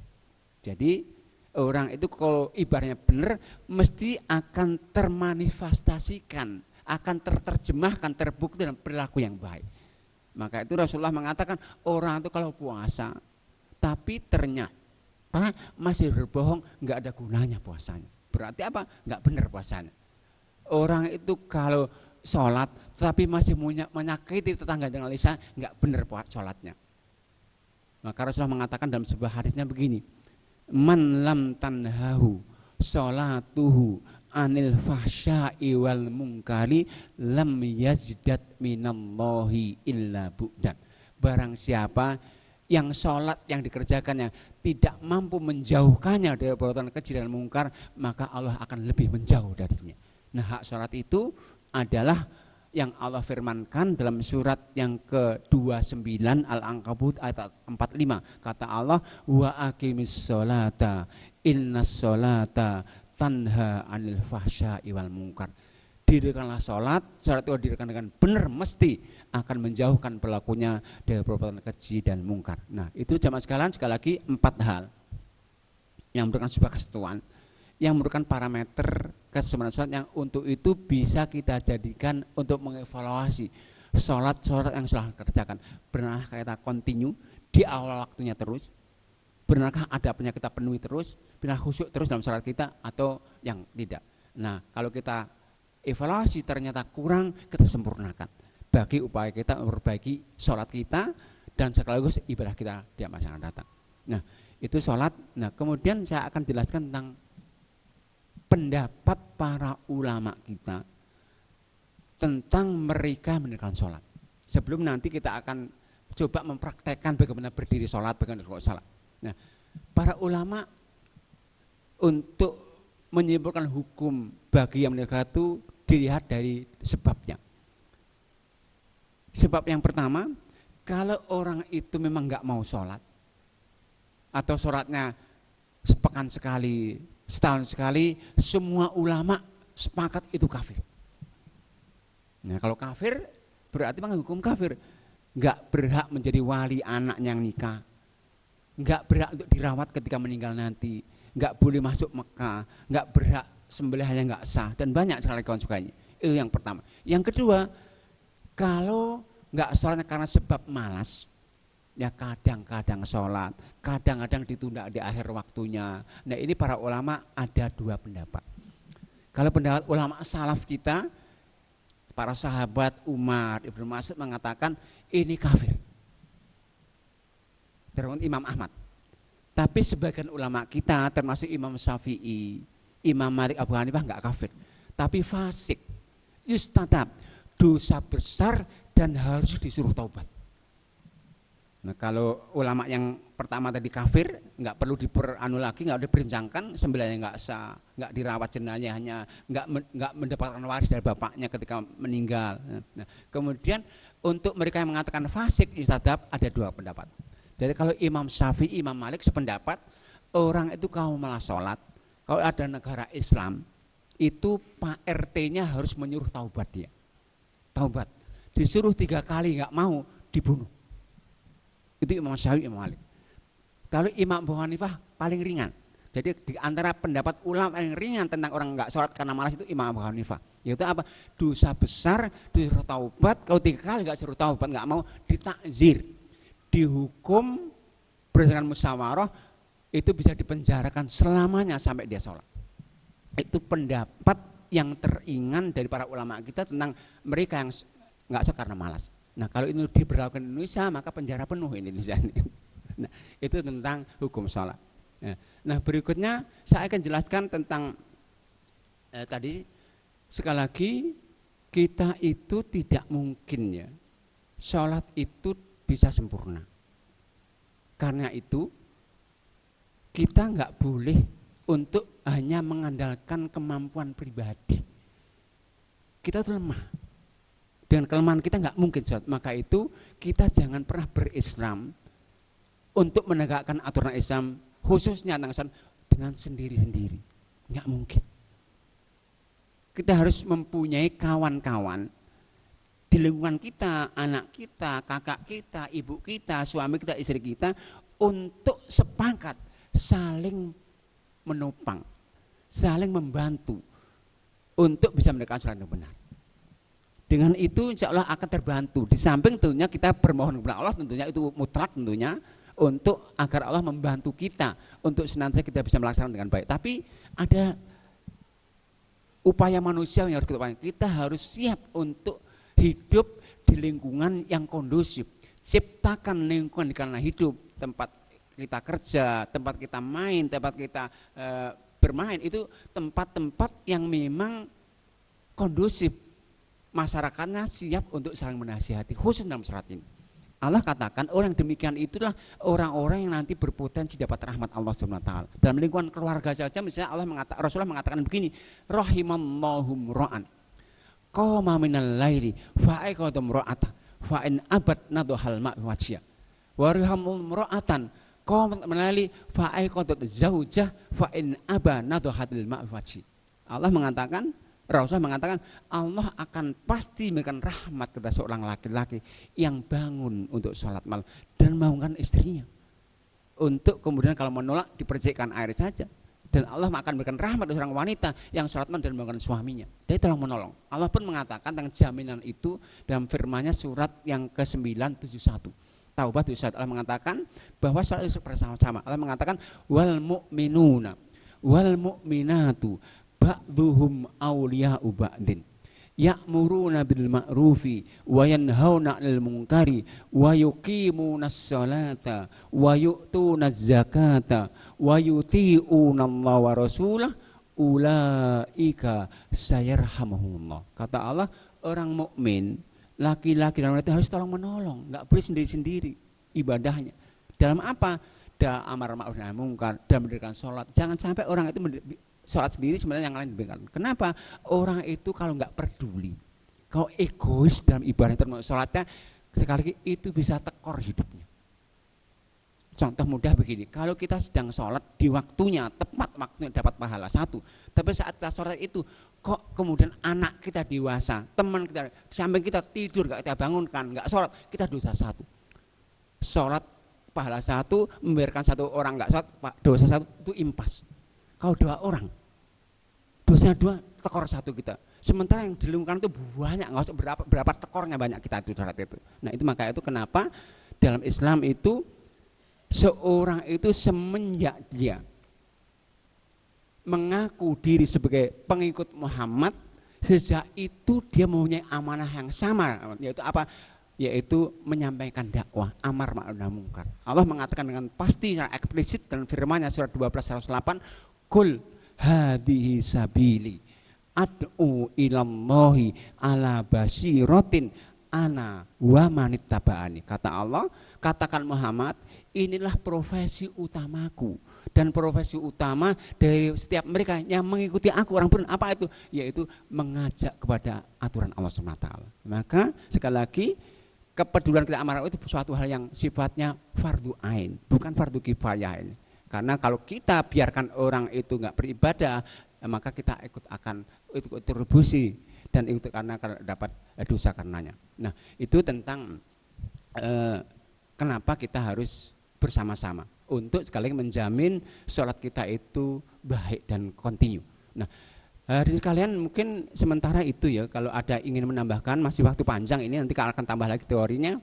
Jadi orang itu kalau ibadahnya benar, mesti akan termanifestasikan, akan terjemahkan, terbukti dalam perilaku yang baik. Maka itu Rasulullah mengatakan, orang itu kalau puasa tapi ternyata masih berbohong, nggak ada gunanya puasanya. Berarti apa? Nggak benar puasanya. Orang itu kalau sholat tapi masih menyakiti tetangga dengan lisan, nggak benar sholatnya. Maka Rasulullah mengatakan dalam sebuah hadisnya begini, man lam tanhahu sholatuhu anil fahsya'i wal munkari lam yazdat minallahi illa bu'dan. Barang siapa yang sholat yang dikerjakannya tidak mampu menjauhkannya dari perbuatan keji dan mungkar, maka Allah akan lebih menjauh darinya. Nah, hak sholat itu adalah yang Allah firmankan dalam surat yang ke-29 Al-Ankabut ayat 45. Kata Allah, wa aqimis sholata innas sholata tanha anil fahsya'i wal munkar. Dirikanlah sholat itu dirikan dengan benar, mesti akan menjauhkan pelakunya dari perbuatan keji dan mungkar. Nah, itu jamaah sekalian, sekali lagi 4 hal yang merupakan sebuah kesatuan, yang merupakan parameter kesempurnaan sholat yang untuk itu bisa kita jadikan untuk mengevaluasi sholat yang sudah kerjakan. Benarkah kita continue di awal waktunya terus? Benarkah adabnya kita penuhi terus? Benar khusyuk terus dalam sholat kita atau yang tidak? Nah, kalau kita evaluasi ternyata kurang, kita sempurnakan bagi upaya kita memperbaiki sholat kita dan sekaligus ibadah kita di masa yang akan datang. Nah, itu sholat. Nah, kemudian saya akan jelaskan tentang pendapat para ulama kita tentang mereka menegakkan sholat. Sebelum nanti kita akan coba mempraktekkan bagaimana berdiri sholat, bagaimana sholat. Nah, para ulama untuk menyimpulkan hukum bagi yang menegakkan itu dilihat dari sebabnya. Sebab yang pertama, kalau orang itu memang nggak mau sholat atau sholatnya sepekan sekali, setahun sekali, semua ulama sepakat itu kafir. Nah, kalau kafir berarti hukum kafir, nggak berhak menjadi wali anaknya yang nikah, nggak berhak untuk dirawat ketika meninggal nanti, nggak boleh masuk Mekah, nggak berhak sembelihannya nggak sah, dan banyak sekali konsekuensinya. Itu yang pertama. Yang kedua, kalau nggak sholat karena sebab malas, ya kadang-kadang sholat, kadang-kadang ditunda di akhir waktunya. Nah, ini para ulama ada 2 pendapat. Kalau pendapat ulama salaf kita, para sahabat Umar, Ibnu Mas'ud mengatakan ini kafir. Termasuk Imam Ahmad. Tapi sebagian ulama kita termasuk Imam Syafi'i, Imam Malik, Abu Hanifah nggak kafir, tapi fasik, yustatab, dosa besar dan harus disuruh taubat. Nah, kalau ulama yang pertama tadi kafir, nggak perlu diperanu lagi, nggak diperbincangkan, sembelihnya nggak sah, nggak dirawat jenazahnya, nggak mendapatkan waris dari bapaknya ketika meninggal. Nah, kemudian untuk mereka yang mengatakan fasik, yustatab, ada 2 pendapat. Jadi kalau Imam Syafi'i, Imam Malik sependapat, orang itu kalau malah sholat, kalau ada negara Islam, itu Pak RT-nya harus menyuruh taubat dia. Taubat. Disuruh 3 kali nggak mau, dibunuh. Itu Imam Syafi'i, Imam Malik. Kalau Imam Abu Hanifah paling ringan. Jadi di antara pendapat ulama yang ringan tentang orang nggak sholat karena malas itu Imam Abu Hanifah. Yaitu apa? Dosa besar, disuruh taubat, kalau 3 kali nggak suruh taubat, nggak mau, ditakzir, dihukum berdasarkan musyawarah, itu bisa dipenjarakan selamanya sampai dia sholat. Itu pendapat yang teringan dari para ulama kita tentang mereka yang nggak sholat karena malas. Nah kalau ini diberlakukan di Indonesia, maka penjara penuh ini Indonesia. Nah itu tentang hukum sholat. Nah berikutnya saya akan jelaskan tentang tadi sekali lagi kita itu tidak mungkin ya sholat itu bisa sempurna. Karena itu kita nggak boleh untuk hanya mengandalkan kemampuan pribadi. Kita itu lemah. Dengan kelemahan kita nggak mungkin sholat. Maka itu kita jangan pernah berislam untuk menegakkan aturan Islam khususnya tentang dengan sendiri-sendiri. Nggak mungkin. Kita harus mempunyai kawan-kawan di lingkungan kita, anak kita, kakak kita, ibu kita, suami kita, istri kita, untuk sepakat saling menopang, saling membantu untuk bisa menegakkan sholat yang benar. Dengan itu insya Allah akan terbantu. Di samping tentunya kita bermohon kepada Allah, tentunya itu mutlak tentunya, untuk agar Allah membantu kita untuk senantiasa kita bisa melaksanakan dengan baik. Tapi ada upaya manusia yang harus kita upayakan. Kita harus siap untuk hidup di lingkungan yang kondusif. Ciptakan lingkungan di kalangan hidup, tempat kita kerja, tempat kita main, tempat kita bermain, itu tempat-tempat yang memang kondusif. Masyarakatnya siap untuk saling menasihati, khusus dalam syarat ini. Allah katakan orang demikian itulah orang-orang yang nanti berpotensi dapat rahmat Allah Subhanahu wa taala. Dalam lingkungan keluarga saja misalnya Rasulullah mengatakan begini, rahimallahu ra'an qama minal laili fa aqadam ra'ata fa in abad nadhal ma' wajhiya wa rahamul ra'atan qama minal laili fa aqadat zaujah fa in aba nadhatil ma' wajhi. Allah mengatakan, Rasulullah mengatakan Allah akan pasti memberikan rahmat kepada seorang laki-laki yang bangun untuk sholat malam dan membangunkan istrinya. Untuk kemudian kalau menolak dipercikkan air saja. Dan Allah akan memberikan rahmat kepada seorang wanita yang sholat malam dan membangunkan suaminya. Dia tolong menolong. Allah pun mengatakan tentang jaminan itu dalam firman-Nya surat yang ke-971. Taubah 71. Allah mengatakan bahwa sholat itu bersama-sama. Allah mengatakan wal mu'minuna wal mu'minatu ba'duhum awliya'u ba'din ya'muruna bil ma'rufi wa yanhauna 'anil munkari wa yuqimunas salata wa yu'tunaz zakata wa yuti'una Allah wa rasulah ulaika sayarhamuhumullah. Kata Allah, orang mukmin laki-laki dan wanita harus tolong menolong, enggak boleh sendiri-sendiri ibadahnya. Dalam apa? Dalam amar ma'ruf nahi munkar, dalam mendirikan salat. Jangan sampai orang itu sholat sendiri sebenarnya yang lain diberikan. Kenapa? Orang itu kalau nggak peduli, kalau egois dalam ibadah termasuk sholatnya, sekali lagi itu bisa tekor hidupnya. Contoh mudah begini, kalau kita sedang sholat di waktunya, tepat waktunya dapat pahala 1. Tapi saat kita sholat itu, kok kemudian anak kita dewasa, teman kita, sampai kita tidur, nggak kita bangunkan, nggak sholat, kita dosa 1. Sholat pahala 1, membiarkan 1 orang nggak sholat, dosa 1 itu impas. Kalau 2 orang, dosanya 2, tekor 1 kita. Sementara yang di lingkungan itu banyak, nggak usah berapa tekornya banyak kita itu saat itu. Nah itu makanya itu kenapa dalam Islam itu seorang itu semenjak dia mengaku diri sebagai pengikut Muhammad, sejak itu dia mempunyai amanah yang sama, yaitu apa? Yaitu menyampaikan dakwah amar ma'ruf nahi munkar. Allah mengatakan dengan pasti secara eksplisit dalam firman-Nya surat 12:108, Kul hadhihi sabili ad'u ilallahi ala basiratin ana wa manittaba'ani. Kata Allah, katakan Muhammad, inilah profesi utamaku dan profesi utama dari setiap mereka yang mengikuti aku, orang beriman. Apa itu? Yaitu mengajak kepada aturan Allah Subhanahu wa taala. Maka sekali lagi, kepedulian kita amar itu suatu hal yang sifatnya fardu ain, bukan fardu kifayah ini. Karena kalau kita biarkan orang itu nggak beribadah, maka kita akan ikut kontribusi dan ikut karena dapat dosa karenanya. Nah, itu tentang kenapa kita harus bersama-sama. untuk sekali menjamin sholat kita itu baik dan kontinu. Nah, dari kalian mungkin sementara itu ya, kalau ada ingin menambahkan, masih waktu panjang ini, nanti akan tambah lagi teorinya.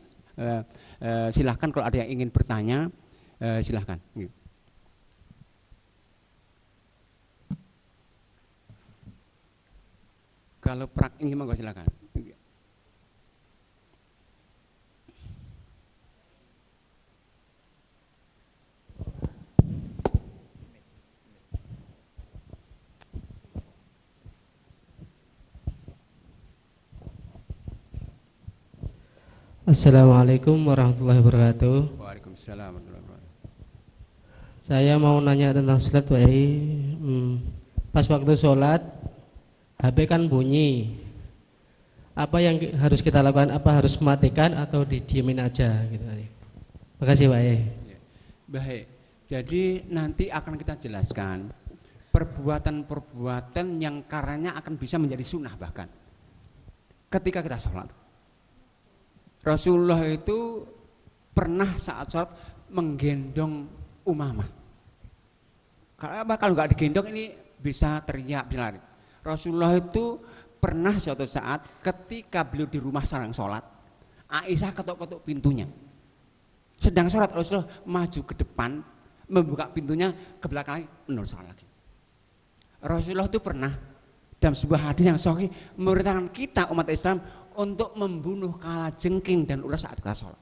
Silahkan kalau ada yang ingin bertanya, silahkan. Kalau ini monggo silakan. Assalamualaikum warahmatullahi wabarakatuh. Waalaikumsalam warahmatullahi wabarakatuh. Saya mau nanya tentang sholat, Pak Yai. Pas waktu sholat, HP kan bunyi. Apa yang harus kita lakukan? Apa harus mematikan atau didiemin aja gitu? Terima kasih, Pak Yai. Baik. Jadi nanti akan kita jelaskan perbuatan-perbuatan yang karenanya akan bisa menjadi sunnah bahkan ketika kita sholat. Rasulullah itu pernah saat sholat menggendong Umamah. Kalau nggak digendong ini bisa teriak, bisa lari. Rasulullah itu pernah suatu saat ketika beliau di rumah sedang sholat, Aisyah ketuk-ketuk pintunya. Sedang sholat, Rasulullah maju ke depan, membuka pintunya, ke belakang lagi, menurut sholat lagi. Rasulullah itu pernah dalam sebuah hadis yang sahih memerintahkan kita umat Islam untuk membunuh kalajengking dan ular saat kita sholat.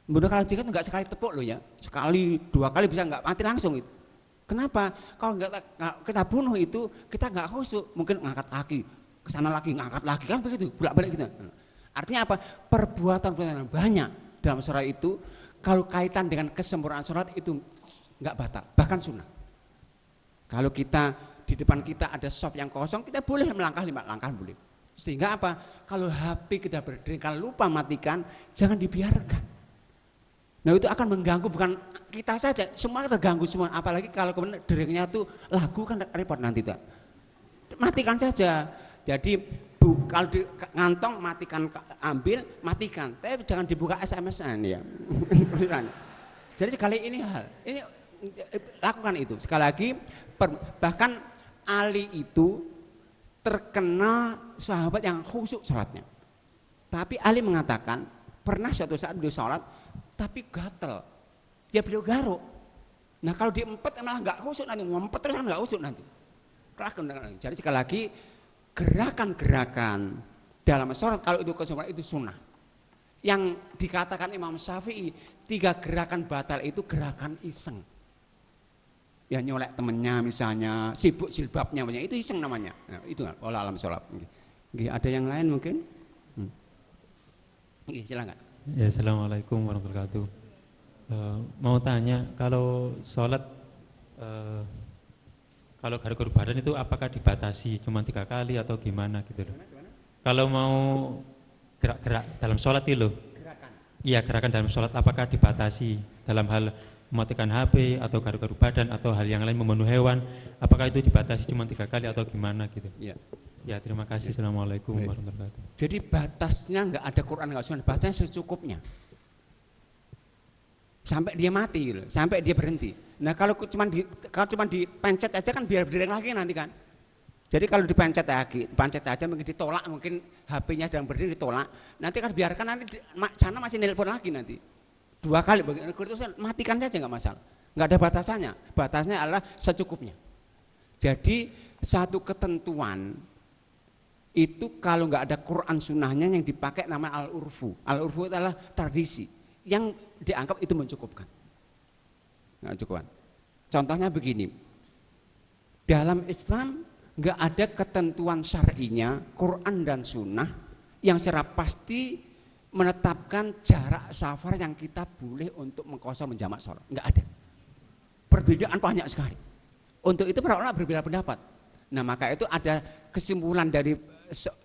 Membunuh kalajengking itu enggak sekali tepuk loh ya, sekali, dua kali bisa enggak mati langsung itu. Kenapa? Kalau enggak kita bunuh itu kita enggak khusyuk, mungkin ngangkat kaki ke sana lagi, ngangkat lagi kan begitu, bolak-balik gitu. Artinya apa? Perbuatan-perbuatan yang banyak dalam sholat itu kalau kaitan dengan kesempurnaan sholat itu enggak batal, bahkan sunnah. Kalau kita di depan kita ada shop yang kosong, kita boleh melangkah 5 langkah boleh. Sehingga apa? Kalau HP kita berdering, kalau lupa matikan, jangan dibiarkan. Nah itu akan mengganggu bukan kita saja, semua terganggu semua. Apalagi kalau kemudian deringnya itu lagu kan repot nanti tuh. Matikan saja. Jadi kalau di ngantong matikan, ambil matikan. Tapi jangan dibuka SMS-an ya. Jadi sekali ini lakukan itu. Sekali lagi bahkan Ali itu terkenal sahabat yang khusyuk sholatnya. Tapi Ali mengatakan pernah suatu saat beliau sholat tapi gatel. Ya beliau garuk. Nah kalau diempet malah nggak khusyuk nanti, ngempet terus kan nggak khusyuk nanti. Jadi sekali lagi gerakan-gerakan dalam sholat kalau itu kesempurnaan itu sunnah. Yang dikatakan Imam Syafi'i 3 gerakan batal itu gerakan iseng. Ya nyolek temennya misalnya, sibuk jilbabnya, itu iseng namanya. Nah, itu olah alam sholat. Ada yang lain mungkin? Silakan. Ya, assalamualaikum warahmatullahi wabarakatuh. Mau tanya, kalau sholat, kalau garuk-garuk badan itu apakah dibatasi cuma 3 kali atau gimana gitu loh? Kalau mau gerak-gerak dalam sholat itu loh? Iya, gerakan dalam sholat apakah dibatasi dalam hal mematikan HP atau garuk-garuk badan atau hal yang lain, membunuh hewan, apakah itu dibatasi cuma 3 kali atau gimana gitu? Ya. Ya, terima kasih. Assalamualaikum warahmatullahi wabarakatuh. Jadi batasnya nggak ada Quran, nggak sunnah, batasnya secukupnya. Sampai dia mati, sampai dia berhenti. Nah kalau cuma dipencet aja kan biar berdiri lagi nanti kan. Jadi kalau dipencet aja mungkin ditolak, mungkin HP-nya sedang berdiri ditolak. Nanti kan biarkan nanti sana masih nelpon lagi nanti. 2 kali begitu matikan saja nggak masalah. Nggak ada batasannya. Batasnya adalah secukupnya. Jadi satu ketentuan itu kalau nggak ada Quran sunnahnya yang dipakai nama al-urfu. Al-urfu adalah tradisi yang dianggap itu mencukupkan. Nggak cukupan. Contohnya begini. Dalam Islam nggak ada ketentuan syar'inya Quran dan sunnah yang secara pasti menetapkan jarak safar yang kita boleh untuk mengkosong menjamak sholat. Nggak ada. Perbedaan banyak sekali. Untuk itu para ulama berbeda pendapat. Nah maka itu ada kesimpulan dari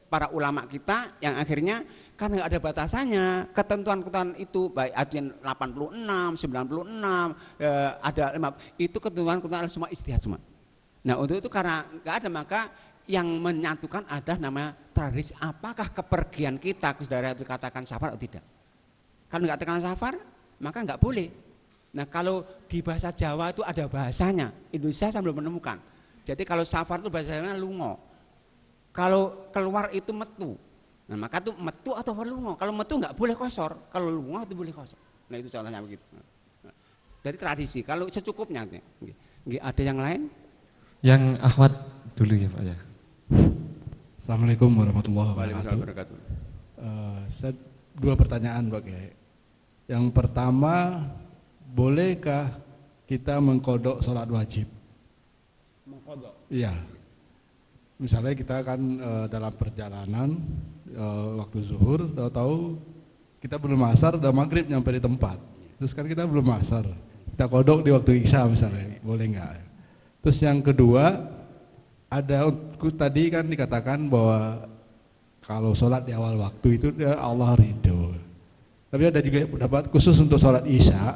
para ulama kita yang akhirnya karena nggak ada batasannya, ketentuan-ketentuan itu baik adyan 86, 96, ada 5, itu ketentuan-ketentuan semua ijtihad semua. Nah untuk itu karena nggak ada maka yang menyatukan ada nama tradisi. Apakah kepergian kita ke saudara itu dikatakan safar atau tidak? Kalau nggak dikatakan safar, maka nggak boleh. Nah kalau di bahasa Jawa itu ada bahasanya, Indonesia saya belum menemukan. Jadi kalau safar itu bahasanya lungo. Kalau keluar itu metu. Nah maka itu metu atau lungo. Kalau metu nggak boleh kosor, kalau lungo itu boleh kosor. Nah itu contohnya begitu. Dari tradisi, kalau secukupnya. Ada yang lain? Yang akhwat dulu ya Pak ya. Assalamualaikum warahmatullahi Waalaikumsalam wabarakatuh. wabarakatuh. Saya dua pertanyaan Pak Kiai. Yang pertama, bolehkah kita mengkodok sholat wajib? Mengkodok? Iya. Misalnya kita kan dalam perjalanan waktu zuhur, tahu-tahu kita belum asar, udah maghrib nyampe di tempat. Terus kan kita belum asar, kita kodok di waktu isya misalnya, boleh nggak? Terus yang kedua, tadi kan dikatakan bahwa kalau sholat di awal waktu itu Allah ridho. Tapi ada juga pendapat khusus untuk sholat isya,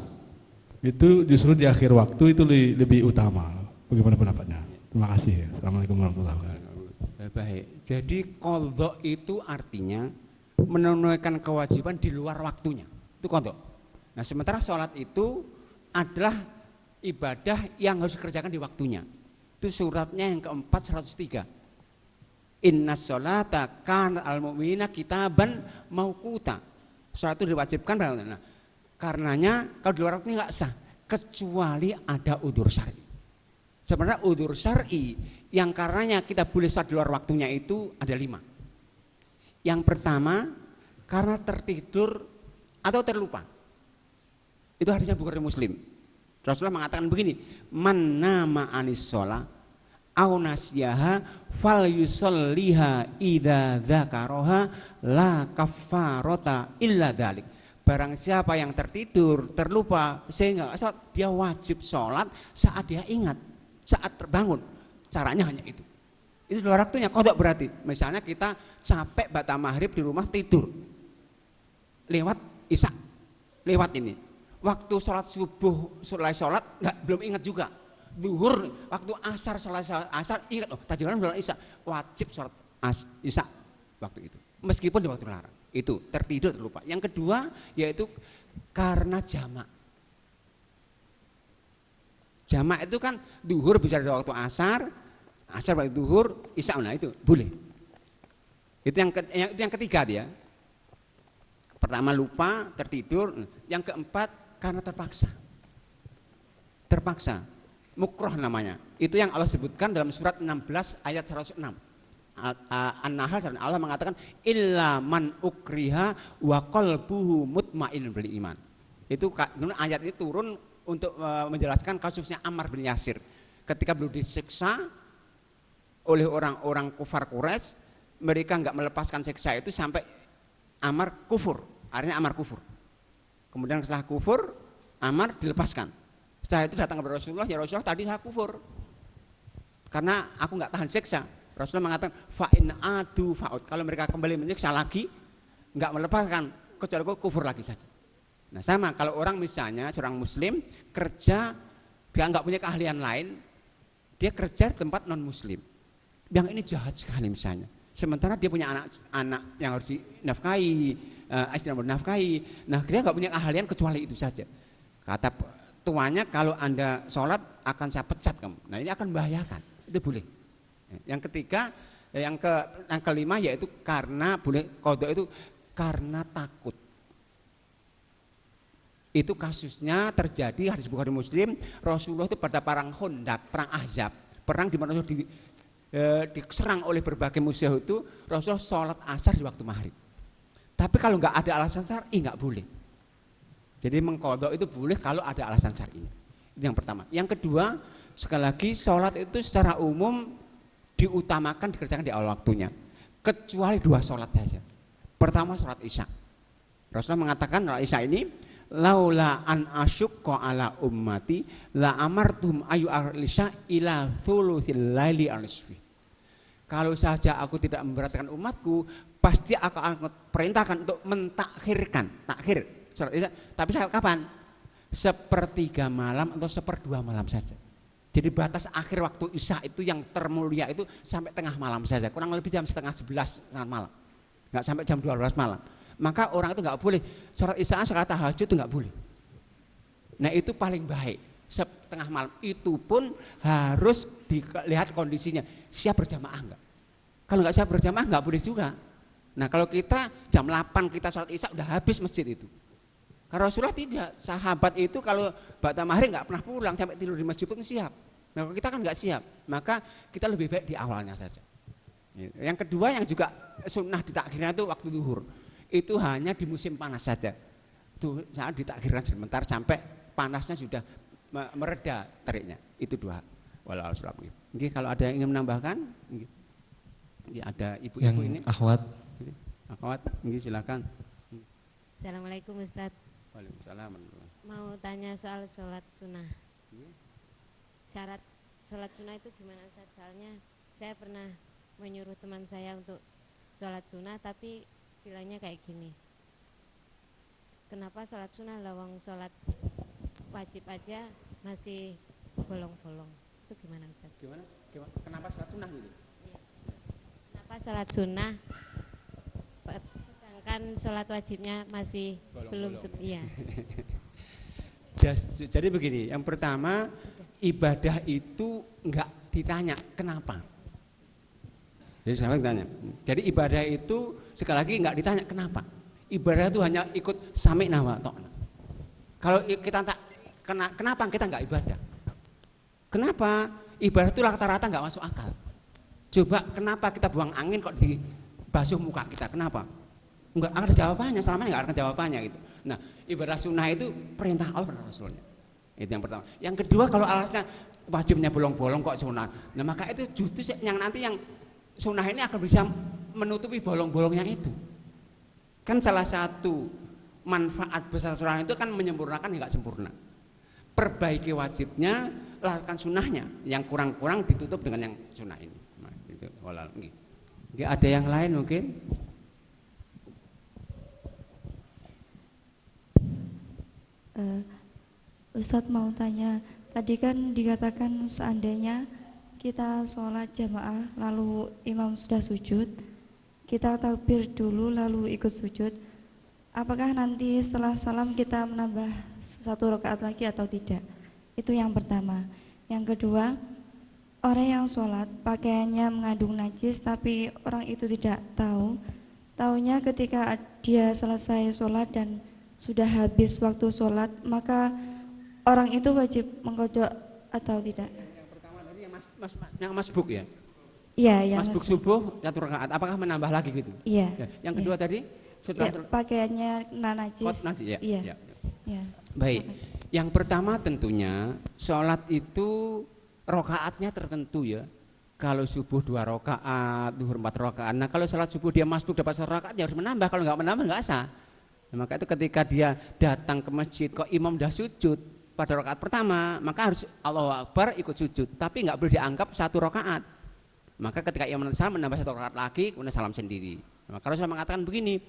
itu justru di akhir waktu itu lebih utama. Bagaimana pendapatnya? Terima kasih. Assalamualaikum warahmatullahi wabarakatuh. Baik, jadi qadha itu artinya menunaikan kewajiban di luar waktunya. Itu qadha. Nah, sementara sholat itu adalah ibadah yang harus dikerjakan di waktunya. Itu suratnya yang keempat 103. Inna sholata kana al mu'minina kitaban mauquta. Sholat itu diwajibkan. Nah, karenanya kalau di luar waktunya nggak sah kecuali ada udzur syar'i. Sebenarnya udzur syar'i yang karenanya kita boleh sholat di luar waktunya itu ada 5. Yang pertama karena tertidur atau terlupa. Itu hadisnya Bukhari Muslim. Rasulullah mengatakan begini, man nama anis sholat au nasyaha fal yusalliha idza dzakaroha la kaffarata illa dzalik. Barang siapa yang tertidur, terlupa sehingga sholat, dia wajib sholat saat dia ingat, saat terbangun. Caranya hanya itu. Itu luar waktunya kodok berarti. Misalnya kita capek bata maghrib di rumah tidur. Lewat isya. Lewat ini. Waktu sholat subuh, selesai sholat belum ingat juga. Duhur, waktu asar, selesai asar ingat, oh tadi malam sholat isya. Wajib sholat isya waktu itu. Meskipun di waktu larang. Itu tertidur terlupa. Yang kedua yaitu karena jamak. Jamak itu kan duhur bisa di waktu asar waktu duhur, isya, nah itu boleh. Itu yang ketiga dia. Pertama lupa, tertidur. Yang keempat karena terpaksa. Terpaksa. Mukroh namanya. Itu yang Allah sebutkan dalam surat 16 ayat 106. An-Nahl dan Allah mengatakan illa man ukriha wa qalbuhu mutmainnun bil iman. Itu ayat ini turun untuk menjelaskan kasusnya Ammar bin Yasir. Ketika beliau disiksa oleh orang-orang kufar Quraisy, mereka enggak melepaskan siksa itu sampai Ammar kufur. Akhirnya Ammar kufur. Kemudian setelah kufur, Ammar dilepaskan. Setelah itu datang kepada Rasulullah, ya Rasulullah tadi saya kufur. Karena aku enggak tahan siksa. Rasulullah mengatakan fa'in adu fa'ud. Kalau mereka kembali menyiksa lagi, enggak melepaskan, kecuali kufur lagi saja. Nah sama, kalau orang misalnya seorang muslim kerja, dia enggak punya keahlian lain, dia kerja di tempat non muslim. Yang ini jahat sekali misalnya. Sementara dia punya anak yang harus dinafkahi, istri yang bernafkahi. Nah dia enggak punya keahlian kecuali itu saja. Kata tuanya kalau anda sholat akan saya pecat kamu. Nah ini akan membahayakan. Itu boleh. Yang ketiga, yang kelima yaitu karena boleh qadha itu karena takut. Itu kasusnya terjadi hadis Bukhari Muslim. Rasulullah itu pada perang Khandaq, perang Ahzab, perang di mana diserang oleh berbagai musuh itu, Rasulullah sholat asar di waktu maghrib. Tapi kalau nggak ada alasan syar'i nggak boleh. Jadi mengqadha itu boleh kalau ada alasan syar'i. Itu yang pertama. Yang kedua, sekali lagi sholat itu secara umum diutamakan dikerjakan di awal waktunya, kecuali 2 sholat saja. Pertama sholat isya. Rasulullah mengatakan sholat isya ini laula an asyukka ala ummati la amartum ayu al-isya ila thulutsil laili al-nisfi. Kalau saja aku tidak memberatkan umatku, pasti aku akan perintahkan untuk mentakhirkan, takhir sholat isya. Tapi kapan? 1/3 malam atau 1/2 malam saja. Jadi batas akhir waktu isya itu yang termulia itu sampai tengah malam saja, kurang lebih jam setengah 11 malam, nggak sampai jam 12 malam. Maka orang itu nggak boleh sholat isya, sholat tahajud itu nggak boleh. Nah itu paling baik. Setengah malam itu pun harus dilihat kondisinya. Siap berjamaah enggak? Kalau enggak siap berjamaah enggak boleh juga. Nah kalau kita jam 8 kita sholat isya udah habis masjid itu. Karena Rasulullah tidak. Sahabat itu kalau ba'da maghrib enggak pernah pulang sampai tidur di masjid pun siap. Nah kalau kita kan enggak siap, maka kita lebih baik di awalnya saja. Yang kedua yang juga sunnah ditakhirnya itu waktu zuhur. Itu hanya di musim panas saja. Itu saat ditakhirkan sebentar sampai panasnya sudah mereda teriknya. Itu dua. Wallahu a'lam. Nggih, kalau ada yang ingin menambahkan, nggih. Ada ibu-ibu ini. Akhwat. Akhwat, nggih silakan. Assalamualaikum Ustaz. Waalaikumsalam. Mau tanya soal sholat sunnah. Syarat sholat sunnah itu gimana Ustaz? Soalnya saya pernah menyuruh teman saya untuk sholat sunnah, tapi bilangnya kayak gini. Kenapa sholat sunnah, lawang sholat wajib aja masih bolong-bolong? Itu gimana Ustaz? Gimana? Kenapa sholat sunnah gitu? Kenapa sholat sunnah sedangkan sholat wajibnya masih belum iya. Jadi begini, yang pertama ibadah itu enggak ditanya kenapa. Jadi saya tanya. Jadi ibadah itu sekali lagi enggak ditanya kenapa. Ibadah itu hanya ikut sami'na wa ta'na. Kalau kita tak kenapa kita enggak ibadah? Kenapa? Ibadah itu rata-rata enggak masuk akal. Coba kenapa kita buang angin kok di basuh muka kita? Kenapa? Enggak ada jawabannya, selama ini enggak ada jawabannya gitu. Nah, ibadah sunnah itu perintah Allah dan Rasulnya. Itu yang pertama. Yang kedua, kalau alasnya wajibnya bolong-bolong kok sunnah. Nah, maka itu justru yang nanti yang sunnah ini akan bisa menutupi bolong-bolongnya itu. Kan salah satu manfaat besar sunnah itu kan menyempurnakan yang enggak sempurna. Perbaiki wajibnya, lakukan sunnahnya. Yang kurang-kurang ditutup dengan yang sunnah ini. Nah, itu walal. Nggih, ada yang lain mungkin? Ustadz mau tanya, tadi kan dikatakan seandainya kita sholat jamaah lalu imam sudah sujud, kita takbir dulu lalu ikut sujud, apakah nanti setelah salam kita menambah 1 rakaat lagi atau tidak? Itu yang pertama. Yang kedua, orang yang sholat pakaiannya mengandung najis tapi orang itu tidak tahu, taunya ketika dia selesai sholat dan sudah habis waktu sholat, maka orang itu wajib mengkodok atau tidak? Yang pertama tadi yang masbuk ya? Iya, yang masbuk subuh 1 rakaat. Apakah menambah lagi gitu? Iya. Ya. Yang kedua tadi setelah pakaiannya najis. Najis ya. Iya. Ya. Baik. Yang pertama tentunya sholat itu rakaatnya tertentu ya. Kalau subuh 2 rakaat, zuhur 4 rakaat. Nah kalau sholat subuh dia masbuk dapat 1 rakaat ya harus menambah. Kalau nggak menambah nggak sah. Nah, maka itu ketika dia datang ke masjid kok imam dah sujud pada rakaat pertama, maka harus Allahu Akbar ikut sujud, tapi nggak boleh dianggap 1 rakaat. Maka ketika imam salam menambah 1 rakaat lagi, kemudian salam sendiri. Maka Rasulullah mengatakan begini,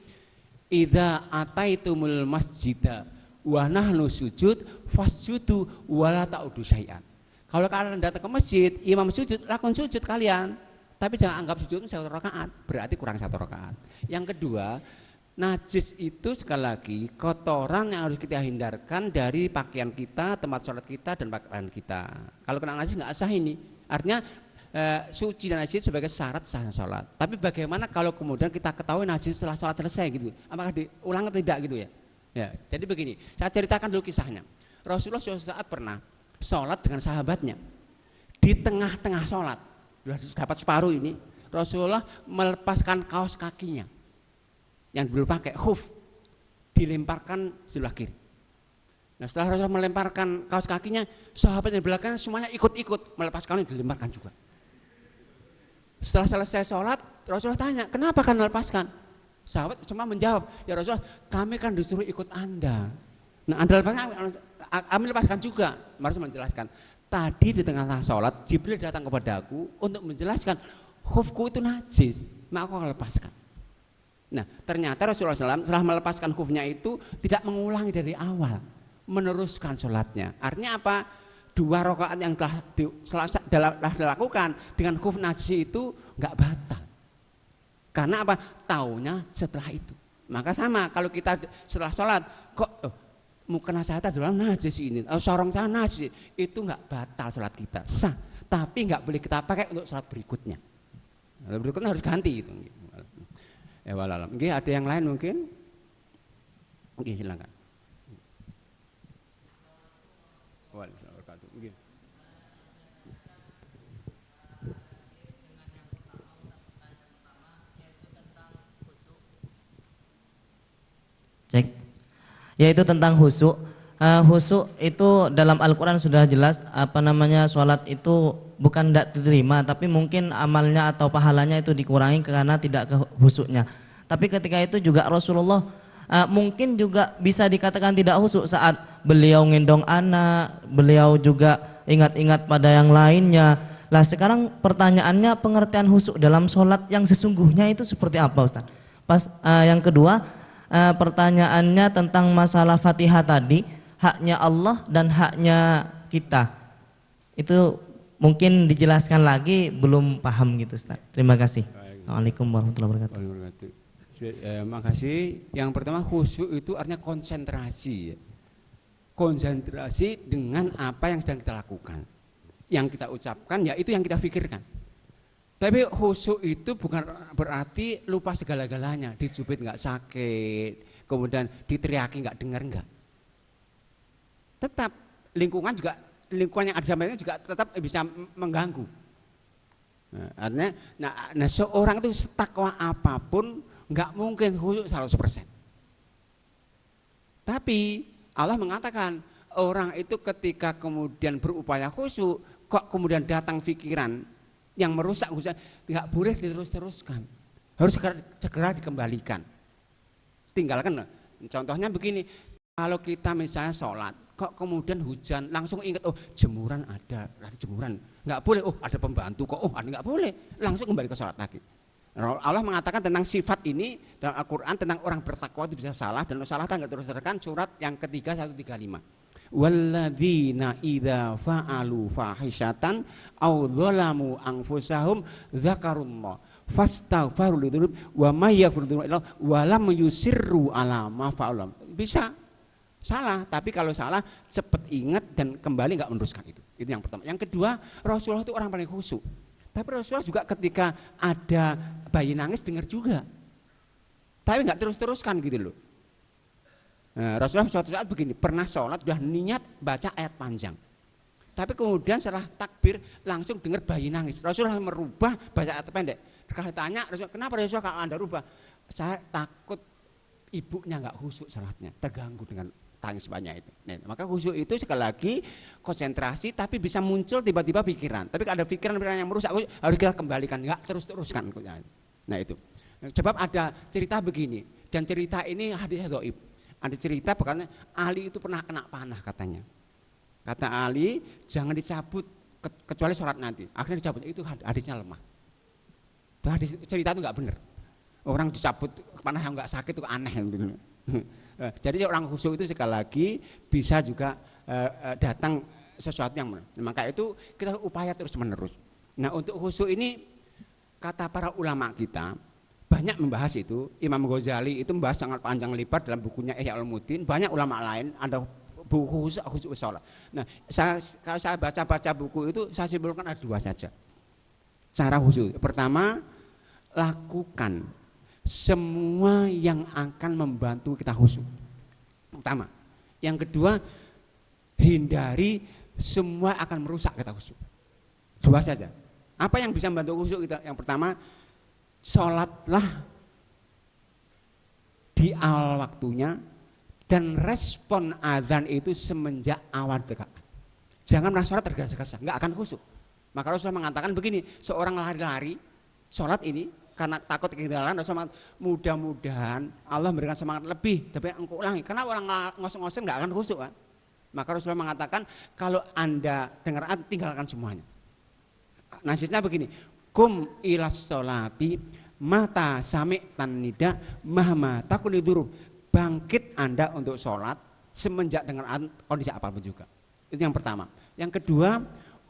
idza ataitumul masjida wa nahnu sujud fasjudu wala ta'udu syai'an. Kalau kalian datang ke masjid, imam sujud, lakukan sujud kalian, tapi jangan anggap sujud itu 1 rakaat, berarti kurang 1 rakaat. Yang kedua, najis itu sekali lagi kotoran yang harus kita hindarkan dari pakaian kita, tempat sholat kita, dan pakaian kita. Kalau kena najis nggak sah ini. Artinya suci dan najis sebagai syarat sahnya sholat. Tapi bagaimana kalau kemudian kita ketahui najis setelah sholat selesai gitu? Apakah diulang atau tidak gitu ya? Ya, jadi begini, saya ceritakan dulu kisahnya. Rasulullah suatu saat pernah sholat dengan sahabatnya. Di tengah-tengah sholat, sudah dapat separuh ini, Rasulullah melepaskan kaos kakinya yang dulu pakai khuf, dilemparkan sebelah kiri. Nah setelah Rasulullah melemparkan kaos kakinya, sahabat yang belakang semuanya ikut-ikut melepaskan, dilemparkan juga. Setelah selesai sholat, Rasulullah tanya, kenapa kan melepaskan? Sahabat semua menjawab, ya Rasulullah, kami kan disuruh ikut Anda. Nah Anda lepaskan, kami lepaskan juga. Rasulullah menjelaskan, tadi di tengah-tengah sholat, Jibril datang kepadaku untuk menjelaskan, khufku itu najis, maka aku akan lepaskan. Nah, ternyata Rasulullah SAW setelah melepaskan khufnya itu tidak mengulangi dari awal, meneruskan sholatnya. Artinya apa? 2 rakaat yang telah dilakukan dengan khuf najis itu nggak batal. Karena apa? Taunya setelah itu. Maka sama, kalau kita setelah sholat, kok mukena saya adalah najis ini, sorong saya najis, itu nggak batal sholat kita, sah. Tapi nggak boleh kita pakai untuk sholat berikutnya. Berikutnya harus ganti itu. Walalam. Oke, ada yang lain mungkin? Oke, silakan. Waalaikumsalam. Oke. Cek. Yaitu tentang khusyuk. Khusyuk itu dalam Al-Quran sudah jelas sholat itu bukan tidak diterima, tapi mungkin amalnya atau pahalanya itu dikurangi karena tidak khusyuknya. Tapi ketika itu juga Rasulullah mungkin juga bisa dikatakan tidak khusyuk saat beliau ngendong anak, beliau juga ingat-ingat pada yang lainnya. Lah sekarang pertanyaannya, pengertian khusyuk dalam sholat yang sesungguhnya itu seperti apa, Ustaz? Yang kedua, pertanyaannya tentang masalah Fatihah tadi, haknya Allah dan haknya kita. Itu mungkin dijelaskan lagi, belum paham gitu, Ustaz. Terima kasih. Assalamualaikum warahmatullahi wabarakatuh. Makasih. Yang pertama, khusyuk itu artinya konsentrasi. Konsentrasi dengan apa yang sedang kita lakukan. Yang kita ucapkan, ya itu yang kita pikirkan. Tapi khusyuk itu bukan berarti lupa segala-galanya. Dicubit nggak sakit, kemudian diteriaki nggak dengar nggak. Tetap lingkungan yang ada sampai juga tetap bisa mengganggu. Nah, artinya, nah seorang itu setakwa apapun nggak mungkin khusyuk 100%. Tapi Allah mengatakan orang itu ketika kemudian berupaya khusyuk, kok kemudian datang pikiran yang merusak khusyuk, tidak boleh diterus-teruskan, harus segera dikembalikan. Tinggalkan. Contohnya begini, kalau kita misalnya sholat, kok kemudian hujan, langsung ingat, oh jemuran ada jemuran, nggak boleh, oh ada pembantu kok, oh ada, nggak boleh, langsung kembali ke sholat lagi. Allah mengatakan tentang sifat ini dalam Al-Quran, tentang orang bertakwa itu bisa salah, dan salah tanggal terus-terusan, surat yang ketiga 135. Walladzina idza fa'alu fahisyatan aw dzalamu anfusahum dzakarullah fastaghfiru lidzunub wa may yaghfiru illa wa lam yusirru ala ma fa'alam. Bisa salah, tapi kalau salah cepat ingat dan kembali, nggak meneruskan itu. Itu yang pertama. Yang kedua, Rasulullah itu orang paling khusyuk. Tapi Rasulullah juga ketika ada bayi nangis dengar juga. Tapi nggak terus-teruskan gitu loh. Nah, Rasulullah suatu saat begini, pernah sholat sudah niat baca ayat panjang, tapi kemudian setelah takbir langsung dengar bayi nangis. Rasulullah merubah baca ayat pendek. Kalau tanya Rasulullah, kenapa Rasulullah kalau Anda rubah? Saya takut ibunya nggak khusyuk sholatnya, terganggu dengan tangis banyak itu. Nah, maka khusyuk itu sekali lagi konsentrasi, tapi bisa muncul tiba-tiba pikiran. Tapi kalau ada pikiran-pikiran yang merusak, harus kita kembalikan, nggak terus-teruskan. Nah itu. Sebab ada cerita begini, dan cerita ini hadis dhaif. Ada cerita bahkan Ali itu pernah kena panah katanya. Kata Ali, jangan dicabut kecuali sholat nanti. Akhirnya dicabut, itu hadisnya lemah. Itu hadis, cerita itu nggak benar. Orang dicabut panah yang nggak sakit itu aneh gitu. Jadi orang khusyuk itu sekali lagi bisa juga datang sesuatu yang benar. Maka itu kita upaya terus menerus. Nah untuk khusyuk ini kata para ulama kita banyak membahas itu. Imam Ghazali itu membahas sangat panjang lebar dalam bukunya Ihya Ulumuddin. Banyak ulama lain ada buku khusyuk sholat. Nah kalau saya baca buku itu saya simpulkan ada dua saja cara khusyuk. Pertama, lakukan semua yang akan membantu kita khusyuk. Pertama. Yang kedua, hindari semua akan merusak kita khusyuk. Dua saja. Apa yang bisa membantu khusyuk kita? Yang pertama, sholatlah di awal waktunya dan respon azan itu semenjak awal dekat. Jangan merasa sholat tergesa-gesa, nggak akan khusyuk. Maka Rasulullah mengatakan begini, seorang lari-lari sholat ini karena takut ketinggalan, Rasulullah mudah-mudahan Allah memberikan semangat lebih, tapi engkau ulangi. Karena orang ngosong-ngosong nggak akan khusyuk kan. Maka Rasulullah mengatakan kalau Anda dengar azan tinggalkan semuanya. Nasibnya begini, kum ilas sholati mata sami'tan nida mahma takuliduru. Bangkit Anda untuk sholat semenjak dengan kondisi apapun juga. Itu yang pertama. Yang kedua,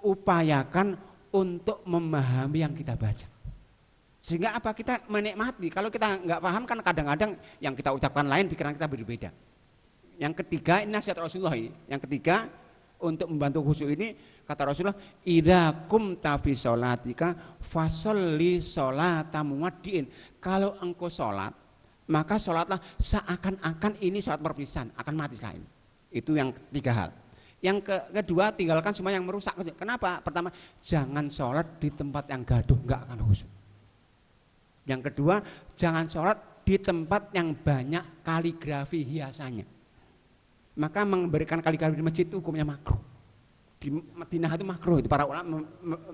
upayakan untuk memahami yang kita baca. Sehingga apa? Kita menikmati. Kalau kita nggak paham kan kadang-kadang yang kita ucapkan lain, pikiran kita berbeda. Yang ketiga, ini nasihat Rasulullah ini. Yang ketiga, untuk membantu khusyuk ini, kata Rasulullah, idza qumta fi sholatika fasholli sholata muwaddiin. Kalau engkau sholat, maka sholatlah seakan-akan ini sholat perpisahan, akan mati sekali. Itu yang tiga hal. Yang kedua, tinggalkan semua yang merusak. Kenapa? Pertama, jangan sholat di tempat yang gaduh, nggak akan khusyuk. Yang kedua, jangan sholat di tempat yang banyak kaligrafi hiasannya. Maka memberikan kaligrafi di masjid itu hukumnya makruh. Di Madinah itu makruh, itu para ulama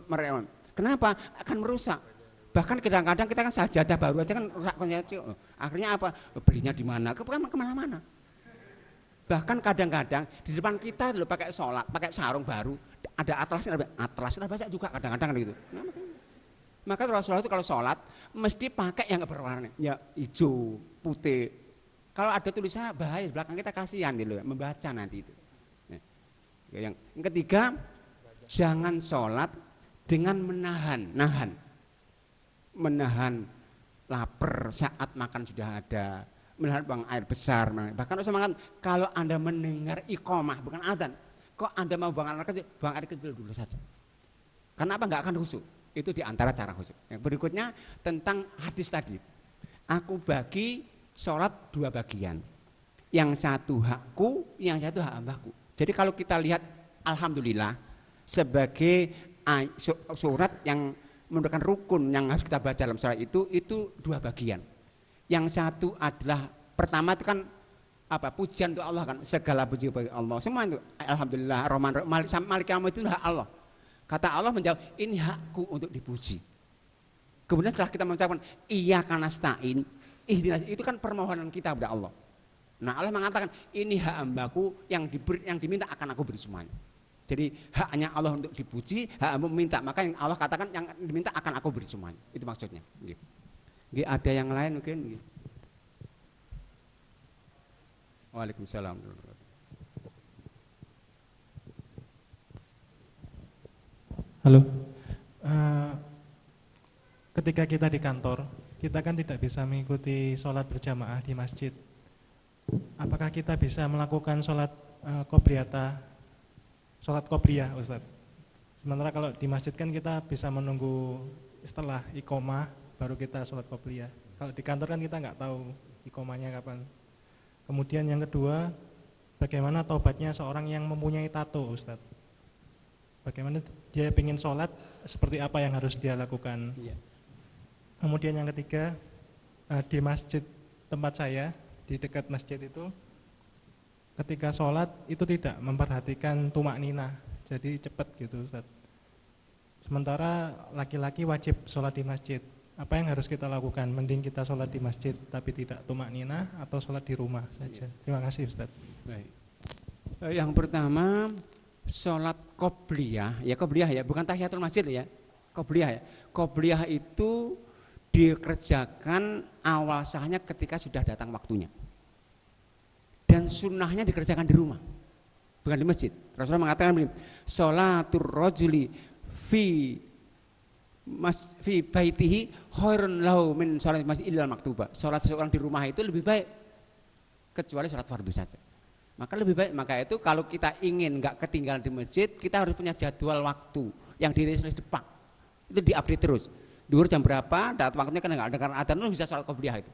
mereka. Kenapa? Akan merusak. Bahkan kadang-kadang kita kan sajadah baru aja kan rusak konsepsi. Akhirnya apa? Belinya di mana? Kemana-mana. Bahkan kadang-kadang di depan kita loh pakai sholat, pakai sarung baru, ada atlasnya banyak juga kadang-kadang gitu. Maka Rasulullah itu kalau sholat mesti pakai yang berwarna, ya hijau, putih. Kalau ada tulisannya bahaya, belakang kita kasihan gitu, membaca nanti itu. Nah, yang ketiga, jangan sholat dengan menahan lapar saat makan sudah ada, menahan buang air besar. Bahkan Rasul mengatakan, kalau Anda mendengar iqamah bukan adzan, kok Anda mau buang air kecil dulu saja. Karena apa? Nggak akan khusyuk. Itu diantara cara khusyuk. Yang berikutnya tentang hadis tadi. Aku bagi sholat dua bagian. Yang satu hakku, yang satu hak hambaku. Jadi kalau kita lihat, alhamdulillah, sebagai surat yang merupakan rukun yang harus kita baca dalam sholat itu dua bagian. Yang satu adalah, pertama itu kan apa? Pujian untuk Allah kan. Segala puji bagi Allah. Semua itu, alhamdulillah, Rahman, Malik Yaumiddin itu hak Allah. Kata Allah menjawab, ini hakku untuk dipuji. Kemudian setelah kita mengucapkan, iyyaka nasta'in, itu kan permohonan kita kepada Allah. Nah, Allah mengatakan ini hak hambaku yang diminta akan aku beri semuanya. Jadi haknya Allah untuk dipuji, hak hamba meminta, maka yang Allah katakan yang diminta akan aku beri semuanya. Itu maksudnya. Nggih, ada yang lain mungkin? Waalaikumsalam. Halo. Ketika kita di kantor, kita kan tidak bisa mengikuti sholat berjamaah di masjid. Apakah kita bisa melakukan sholat sholat qobliyah, Ustaz? Sementara kalau di masjid kan kita bisa menunggu setelah iqomah baru kita sholat qobliyah. Kalau di kantor kan kita nggak tahu iqomahnya kapan. Kemudian yang kedua, bagaimana taubatnya seorang yang mempunyai tato, Ustaz? Bagaimana dia ingin sholat, seperti apa yang harus dia lakukan? Iya. Kemudian yang ketiga, di masjid tempat saya, di dekat masjid itu, ketika sholat itu tidak memperhatikan tumak nina, jadi cepat gitu, Ustaz. Sementara laki-laki wajib sholat di masjid. Apa yang harus kita lakukan? Mending kita sholat di masjid tapi tidak tumak nina, atau sholat di rumah saja? Terima kasih, Ustaz. Baik. Yang pertama, sholat qobliyah, ya bukan tahiyatul masjid ya, qobliyah ya. Qobliyah itu dikerjakan awal sahnya ketika sudah datang waktunya. Dan sunnahnya dikerjakan di rumah, bukan di masjid. Rasulullah mengatakan begini, sholatur rajuli fi baitihi khairun lahu min sholat masjid illal maktuba. Sholat seorang di rumah itu lebih baik kecuali sholat fardu saja. Maka lebih baik, maka itu kalau kita ingin nggak ketinggalan di masjid, kita harus punya jadwal waktu yang dirilis depan. Itu diupdate terus. Duhur jam berapa, dapat waktunya kan nggak ada, karena adzan lu bisa sholat qobliyah itu.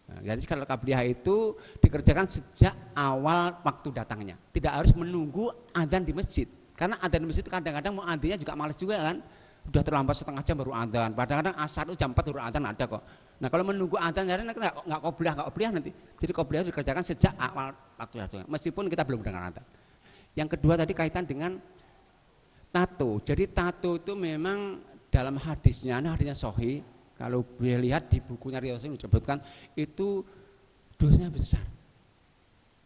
Nah, jadi kalau qobliyah itu dikerjakan sejak awal waktu datangnya. Tidak harus menunggu adzan di masjid. Karena adzan di masjid kadang-kadang mau adzannya juga malas juga kan. Udah terlambat setengah jam baru adzan. Kadang-kadang asar itu jam 4 baru adzan ada kok. Nah, kalau menunggu adzan jadi nggak qobliyah nanti. Jadi qobliyah dikerjakan sejak awal waktu datangnya. Meskipun kita belum dengar adzan. Yang kedua tadi kaitan dengan tato. Jadi tato itu memang dalam hadisnya, hadisnya sahih, kalau boleh lihat di bukunya Riyadhus Shalihin disebutkan itu dosanya besar.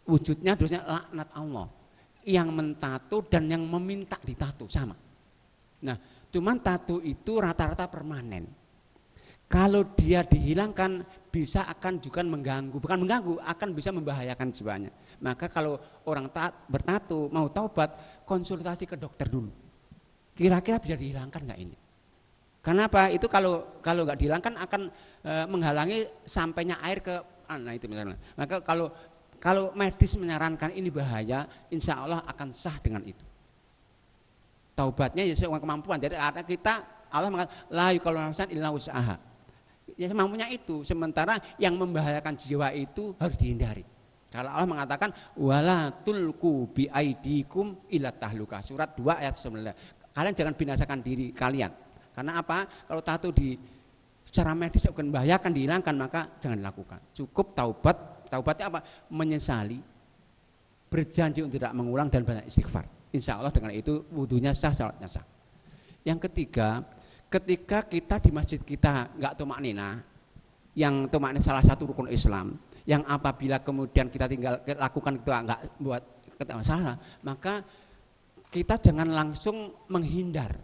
Wujudnya dosanya laknat Allah. Yang mentato dan yang meminta ditato sama. Nah, cuman tato itu rata-rata permanen. Kalau dia dihilangkan bisa akan juga mengganggu, bukan mengganggu, akan bisa membahayakan jiwanya. Maka kalau orang bertato mau taubat, konsultasi ke dokter dulu. Kira-kira bisa dihilangkan nggak ini? Karena apa? Itu kalau nggak dihilangkan akan menghalangi sampainya air ke itu misalnya. Maka kalau Kalau medis menyarankan ini bahaya, insya Allah akan sah dengan itu. Taubatnya ya sesuai kemampuan. Jadi ada kita Allah mengatakan la yukallifu nafsan illa wus'aha. Ya semampunya itu. Sementara yang membahayakan jiwa itu harus dihindari. Kalau Allah mengatakan wala tulqu bi aidikum ila tahluka. Surat 2 ayat 9. Kalian jangan binasakan diri kalian. Karena apa? Kalau tato di secara medis akan membahayakan, dihilangkan, maka jangan dilakukan. Cukup taubat. Taubatnya apa? Menyesali, berjanji untuk tidak mengulang dan banyak istighfar. Insya Allah dengan itu wudunya sah, salatnya sah. Yang ketiga, ketika kita di masjid kita nggak tumak nina, yang tumak nina salah satu rukun Islam, yang apabila kemudian kita tinggal lakukan itu nggak buat masalah, maka kita jangan langsung menghindar.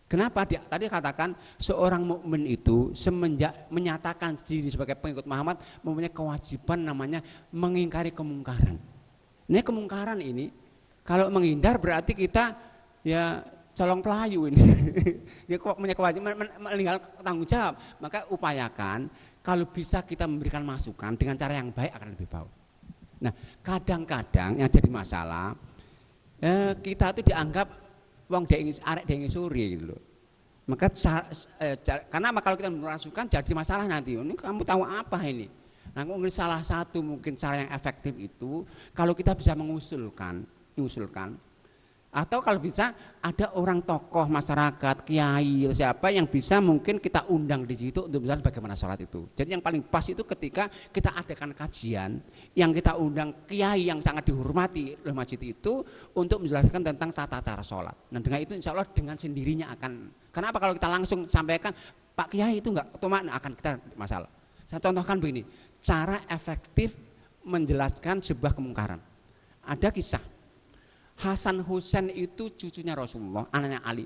Kenapa? Tadi katakan seorang mukmin itu semenjak menyatakan diri sebagai pengikut Muhammad mempunyai kewajiban namanya mengingkari kemungkaran. Ini kemungkaran ini kalau menghindar berarti kita ya colong pelayu ini. Dia punya kewajiban meninggal tanggung jawab. Maka upayakan kalau bisa kita memberikan masukan dengan cara yang baik akan lebih baik. Nah, kadang-kadang yang jadi masalah kita itu dianggap wong arek dengis suri gitu loh. Maka karena kalau kita merasukan jadi masalah nanti. Ini kamu tahu apa ini? Nah, mungkin salah satu mungkin cara yang efektif itu kalau kita bisa mengusulkan atau kalau bisa ada orang tokoh masyarakat, kiai, siapa yang bisa mungkin kita undang di situ untuk bisa bagaimana sholat itu. Jadi yang paling pas itu ketika kita adakan kajian yang kita undang kiai yang sangat dihormati oleh masjid itu untuk menjelaskan tentang tata cara sholat. Nah dengan itu insya Allah dengan sendirinya akan. Kenapa kalau kita langsung sampaikan Pak Kiai itu enggak otomatis akan kita masalah. Saya contohkan begini, cara efektif menjelaskan sebuah kemungkaran. Ada kisah Hasan Husain itu cucunya Rasulullah, anaknya Ali.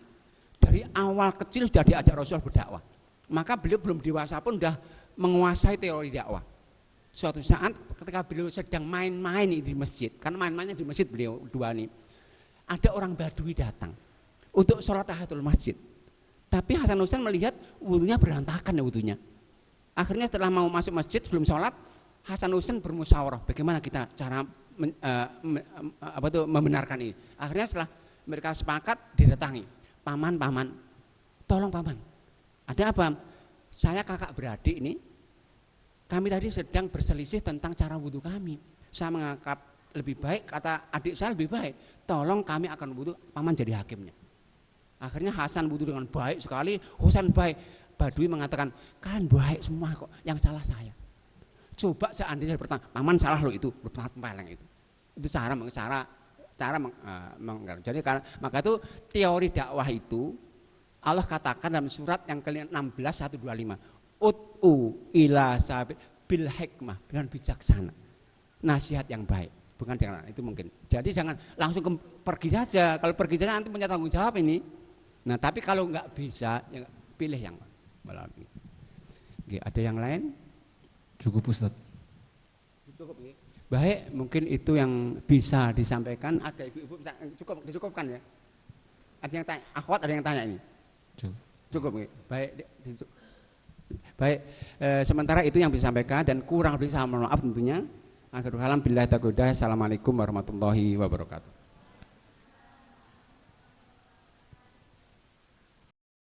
Dari awal kecil sudah diajak Rasul berdakwah. Maka beliau belum dewasa pun sudah menguasai teori dakwah. Suatu saat ketika beliau sedang main-main di masjid, karena main-mainnya di masjid beliau dua ini, ada orang Badui datang untuk sholat tahiyatul masjid. Tapi Hasan Husain melihat wudunya berantakan ya wudunya. Akhirnya setelah mau masuk masjid sebelum sholat, Hasan Husain bermusyawarah bagaimana kita cara membenarkan ini. Akhirnya setelah mereka sepakat didatangi, paman, tolong paman, ada apa? Saya kakak beradik ini, kami tadi sedang berselisih tentang cara wudhu kami. Saya menganggap lebih baik, kata adik saya lebih baik, tolong kami akan wudhu, paman jadi hakimnya. Akhirnya Hasan wudhu dengan baik sekali, Husain baik. Badui mengatakan, kalian baik semua kok, yang salah saya. Coba seandainya bertanya, paman salah lo itu, peleng itu. Itu jadi maka itu teori dakwah itu Allah katakan dalam surat yang ke-16 125. Ud'u ila sabil bil hikmah, dengan bijaksana. Nasihat yang baik, bukan dengan itu mungkin. Jadi jangan langsung pergi saja. Kalau pergi saja nanti punya tanggung jawab ini. Nah, tapi kalau nggak bisa, ya pilih yang melalui. Oke, ada yang lain? Cukup Ustaz. Cukup ya. Baik, mungkin itu yang bisa disampaikan. Ada ibu-ibu bisa disukupkan ya. Ada yang tanya, akhwat ada yang tanya ini. Cukup ya. Baik, sementara itu yang bisa disampaikan dan kurang lebih saya mohon maaf tentunya. Akhirul kalam billahi taufiq. Assalamualaikum warahmatullahi wabarakatuh.